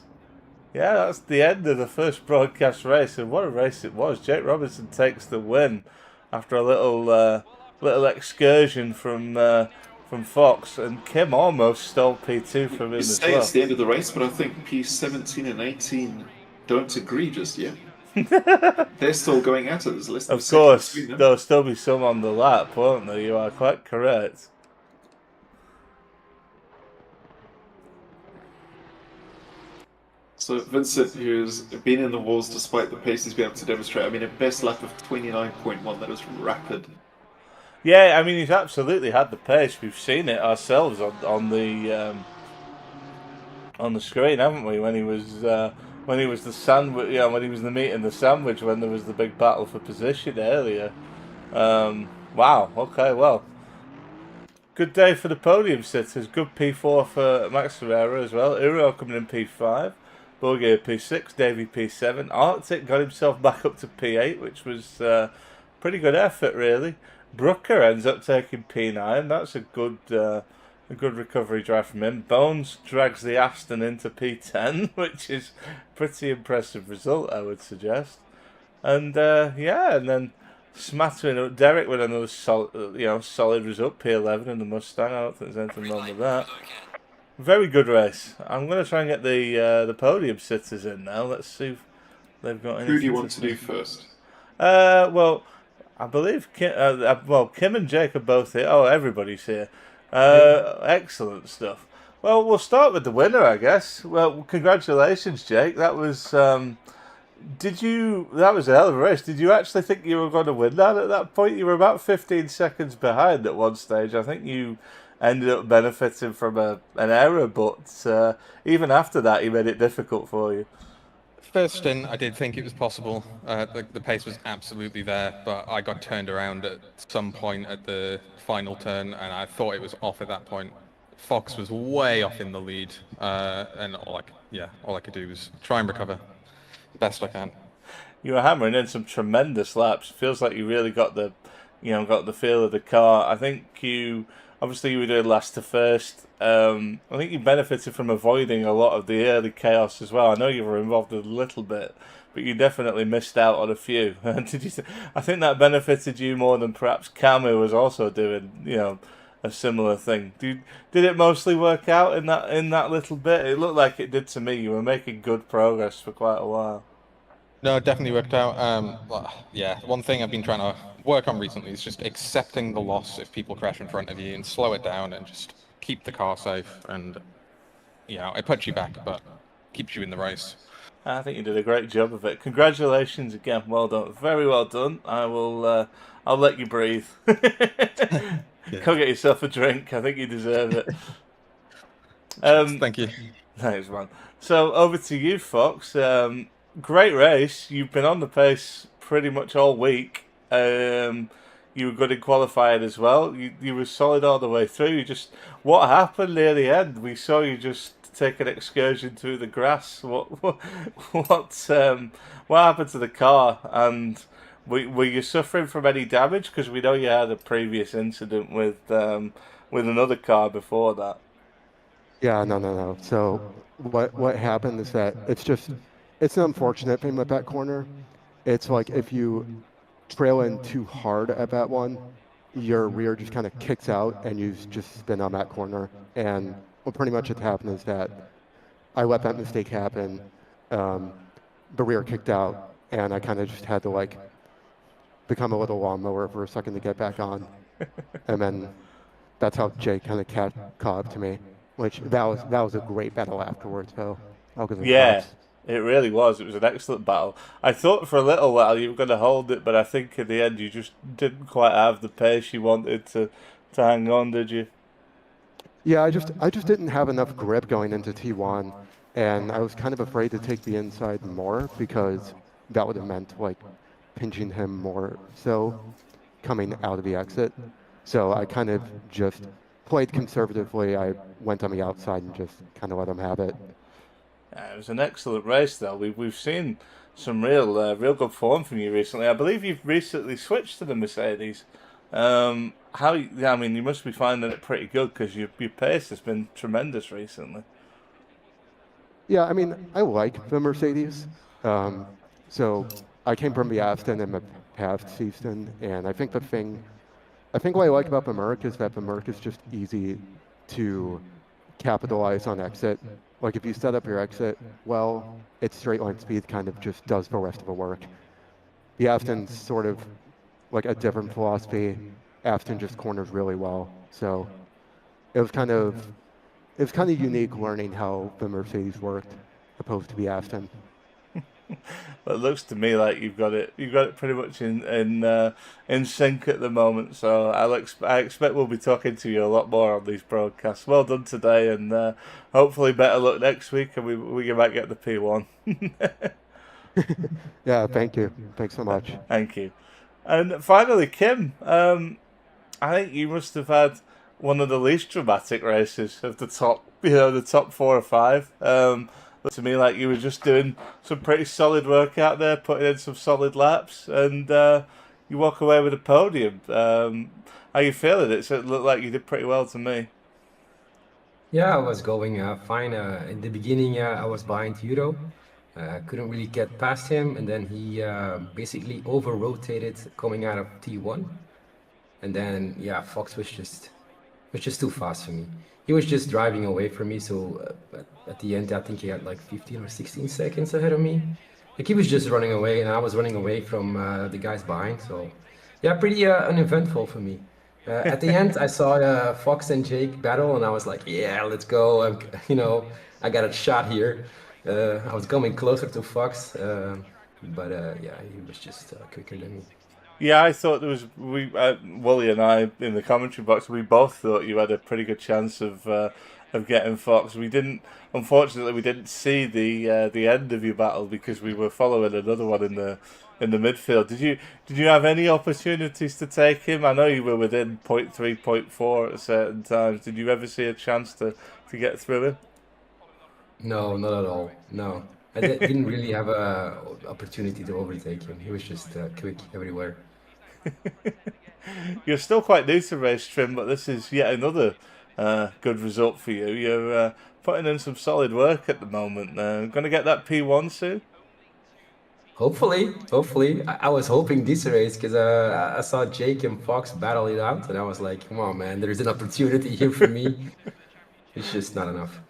yeah, that's the end of the first broadcast race. And what a race it was. Jake Robinson takes the win after a little excursion from Fox, and Kim almost stole P2 from him You as say well. it's the end of the race, but I think P17 and 18 don't agree just yet. They're still going at it. There's less than a Of second course, between them. there'll still be some on the lap, won't there? You are quite correct. So Vincent, who's been in the walls despite the pace he's been able to demonstrate, I mean, a best lap of 29.1, that is rapid. Yeah, I mean, he's absolutely had the pace. We've seen it ourselves on the screen, haven't we? When he was the sandwich, when he was the meat and the sandwich, when there was the big battle for position earlier. Wow. Okay. Well, good day for the podium sitters. Good P4 for Max Ferreira as well. Uro coming in P5. Borgir P6. Davey P7. Arctic got himself back up to P8, which was pretty good effort, really. Brooker ends up taking P9. That's a good recovery drive from him. Bones drags the Aston into P10, which is pretty impressive result, I would suggest. And and then smattering up Derek with another solid result, P11 in the Mustang. I don't think there's anything wrong with that. Very good race. I'm going to try and get the podium sitters in now. Let's see if they've got anything. Who do you want to do first? Well, I believe Kim and Jake are both here. Oh, everybody's here. Excellent stuff. Well, we'll start with the winner, I guess. Well, congratulations, Jake. That was that was a hell of a race. Did you actually think you were going to win that at that point? You were about 15 seconds behind at one stage. I think you ended up benefiting from an error, but even after that, he made it difficult for you. First stint, I did think it was possible. The pace was absolutely there, but I got turned around at some point at the final turn, and I thought it was off at that point. Fox was way off in the lead, and all I could do was try and recover the best I can. You were hammering in some tremendous laps. Feels like you really got the feel of the car. I think you were doing last to first. I think you benefited from avoiding a lot of the early chaos as well. I know you were involved a little bit, but you definitely missed out on a few. Did you? I think that benefited you more than perhaps Cam, who was also doing a similar thing. Did it mostly work out in that little bit? It looked like it did to me. You were making good progress for quite a while. No, it definitely worked out. One thing I've been trying to work on recently is just accepting the loss if people crash in front of you and slow it down and just keep the car safe. And it puts you back, but keeps you in the race. I think you did a great job of it. Congratulations again. Well done. Very well done. I'll let you breathe. Go get yourself a drink. I think you deserve it. Thank you. Thanks, man. So over to you, Fox. Great race. You've been on the pace pretty much all week. You were good in qualifying as well. You were solid all the way through. What happened near the end? We saw you just take an excursion through the grass. What happened to the car? And were you suffering from any damage? Because we know you had a previous incident with another car before that. Yeah, no. So what happened is that it's an unfortunate thing with that corner. It's like if you trail in too hard at that one, your rear just kind of kicks out and you just spin on that corner. And what pretty much had happened is that I let that mistake happen. The rear kicked out, and I kind of just had to like become a little lawnmower for a second to get back on, and then that's how Jake kind of caught up to me. Which that was a great battle afterwards, though. Yeah, it really was. It was an excellent battle. I thought for a little while you were going to hold it, but I think in the end you just didn't quite have the pace you wanted to hang on, did you? Yeah, I just didn't have enough grip going into T1, and I was kind of afraid to take the inside more because that would have meant like pinching him more so coming out of the exit. So I kind of just played conservatively. I went on the outside and just kind of let him have it. It was an excellent race, though. We've seen some real good form from you recently. I believe you've recently switched to the Mercedes. You must be finding it pretty good because your pace has been tremendous recently. Yeah, I mean, I like the Mercedes. So I came from the Aston in the past season, and I think what I like about the Merc is that the Merc is just easy to capitalize on exit. Like if you set up your exit well, its straight line speed kind of just does the rest of the work. The Aston's sort of like a different philosophy. Aston just corners really well. So it was kind of unique learning how the Mercedes worked opposed to the Aston. But it looks to me like you've got it pretty much in sync at the moment. So I expect we'll be talking to you a lot more on these broadcasts. Well done today, and hopefully better luck next week, and we might get the P1. Yeah, thank you. Thanks so much. Thank you. And finally, Kim, I think you must have had one of the least dramatic races of the top 4 or 5. Looked to me like you were just doing some pretty solid work out there, putting in some solid laps, and you walk away with a podium. How you feeling? It looked like you did pretty well to me. Yeah, I was going fine. In the beginning, I was behind Euro. Couldn't really get past him, and then he basically over-rotated coming out of T1. And then, yeah, Fox was just too fast for me. He was just driving away from me, so at the end, I think he had like 15 or 16 seconds ahead of me. Like he was just running away, and I was running away from the guys behind. So, yeah, pretty uneventful for me. At the end, I saw Fox and Jake battle, and I was like, yeah, let's go. I got a shot here. I was coming closer to Fox, but yeah, he was just quicker than me. Yeah, I thought there was Woolley and I in the commentary box. We both thought you had a pretty good chance of getting Fox. Unfortunately, we didn't see the end of your battle because we were following another one in the midfield. Did you have any opportunities to take him? I know you were within 0.3, 0.4 at certain times. Did you ever see a chance to get through him? No, not at all. No, I didn't really have a opportunity to overtake him. He was just quick everywhere. You're still quite new to Racetrim, but this is yet another good result for you. You're putting in some solid work at the moment. Going to get that P1 soon? Hopefully. I was hoping this race because I saw Jake and Fox battle it out, and I was like, come on, man, there's an opportunity here for me. It's just not enough.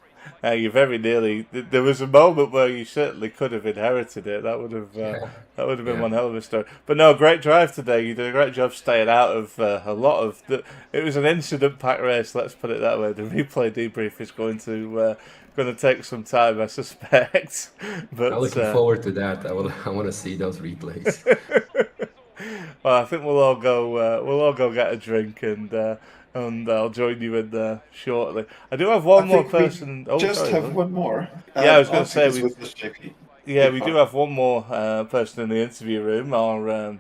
You very nearly. There was a moment where you certainly could have inherited it. That would have been one hell of a story. But no, great drive today. You did a great job staying out of a lot of. It was an incident-packed race. Let's put it that way. The replay debrief is going to take some time, I suspect. But I'm looking forward to that. I want to see those replays. Well, I think we'll all go get a drink and and I'll join you in there shortly. I do have one I more think we person. Oh, just sorry. have Willie. one more. Yeah, I was going to say Arctic is with us, JP. yeah, we do have one more person in the interview room. Our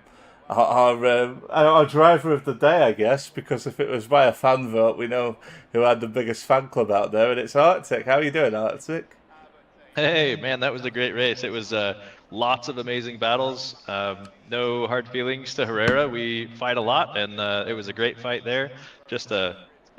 driver of the day, I guess, because if it was by a fan vote, we know who had the biggest fan club out there, and it's Arctic. How are you doing, Arctic? Hey, man, that was a great race. It was lots of amazing battles. No hard feelings to Herrera. We fight a lot, and it was a great fight there. Just a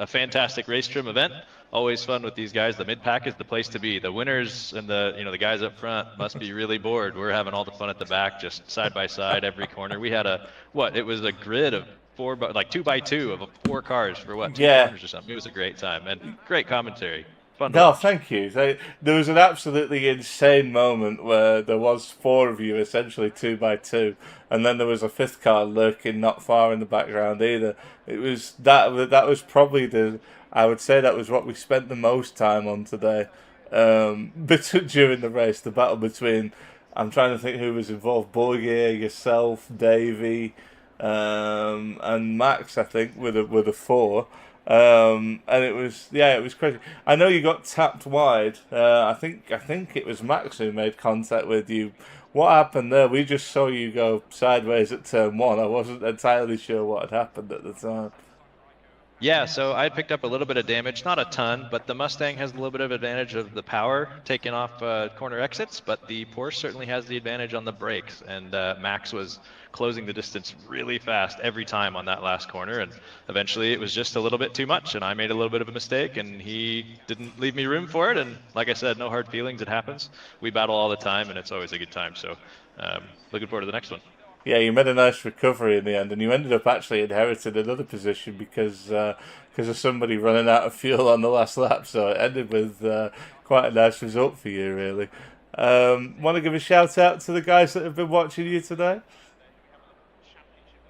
fantastic Racetrim event. Always fun with these guys. The mid pack is the place to be. The winners and the guys up front must be really bored. We're having all the fun at the back, just side by side, every corner. We had it was a grid of like 2x2 of 4 cars for two Yeah. corners or something. It was a great time and great commentary. Fun to No, watch. thank you. There was an absolutely insane moment where there was 4 of you, essentially 2x2, and then there was a fifth car lurking not far in the background either. It was that was probably I would say that was what we spent the most time on today. During the race, the battle between, I'm trying to think who was involved: Borgier, yourself, Davey, and Max. I think with a 4. And it was crazy. I know you got tapped wide. I think it was Max who made contact with you. What happened there? We just saw you go sideways at turn 1. I wasn't entirely sure what had happened at the time. Yeah, so I picked up a little bit of damage, not a ton, but the Mustang has a little bit of advantage of the power taking off corner exits, but the Porsche certainly has the advantage on the brakes, and Max was closing the distance really fast every time on that last corner, and eventually it was just a little bit too much, and I made a little bit of a mistake, and he didn't leave me room for it, and like I said, no hard feelings, it happens. We battle all the time, and it's always a good time, so looking forward to the next one. Yeah, you made a nice recovery in the end, and you ended up actually inheriting another position because of somebody running out of fuel on the last lap. So it ended with quite a nice result for you, really. Want to give a shout out to the guys that have been watching you today?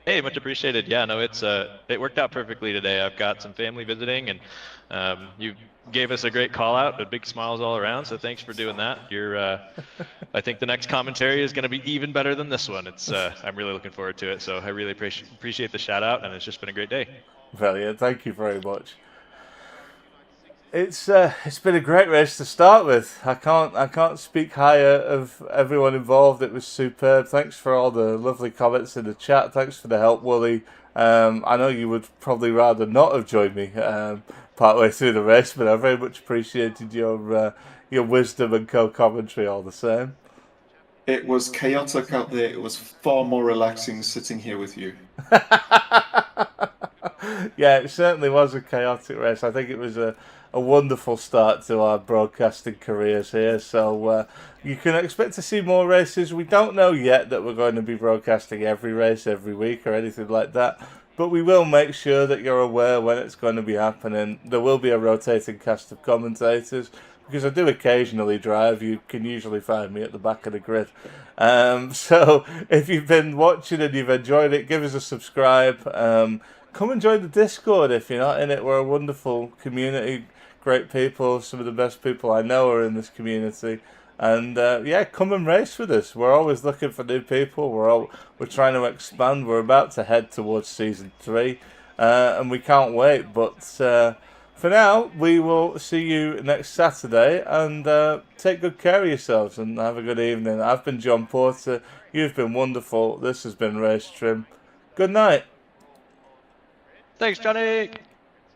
Hey, much appreciated. Yeah, no, it worked out perfectly today. I've got some family visiting, and you gave us a great call out, and big smiles all around. So thanks for doing that. I think the next commentary is going to be even better than this one. I'm really looking forward to it. So I really appreciate the shout out, and it's just been a great day. Brilliant. Thank you very much. It's been a great race to start with. I can't speak higher of everyone involved. It was superb. Thanks for all the lovely comments in the chat. Thanks for the help, Woolley. I know you would probably rather not have joined me partway through the race, but I very much appreciated your wisdom and co-commentary all the same. It was chaotic out there. It was far more relaxing sitting here with you. Yeah, it certainly was a chaotic race. I think it was a wonderful start to our broadcasting careers here. So you can expect to see more races. We don't know yet that we're going to be broadcasting every race every week or anything like that. But we will make sure that you're aware when it's going to be happening. There will be a rotating cast of commentators, because I do occasionally drive. You can usually find me at the back of the grid. So if you've been watching and you've enjoyed it, give us a subscribe. Come and join the Discord if you're not in it. We're a wonderful community, great people. Some of the best people I know are in this community. And come and race with us. We're always looking for new people. We're trying to expand. We're about to head towards season 3, and we can't wait. But for now, we will see you next Saturday, and take good care of yourselves and have a good evening. I've been John Porter. You've been wonderful. This has been Racetrim. Good night. Thanks, Johnny.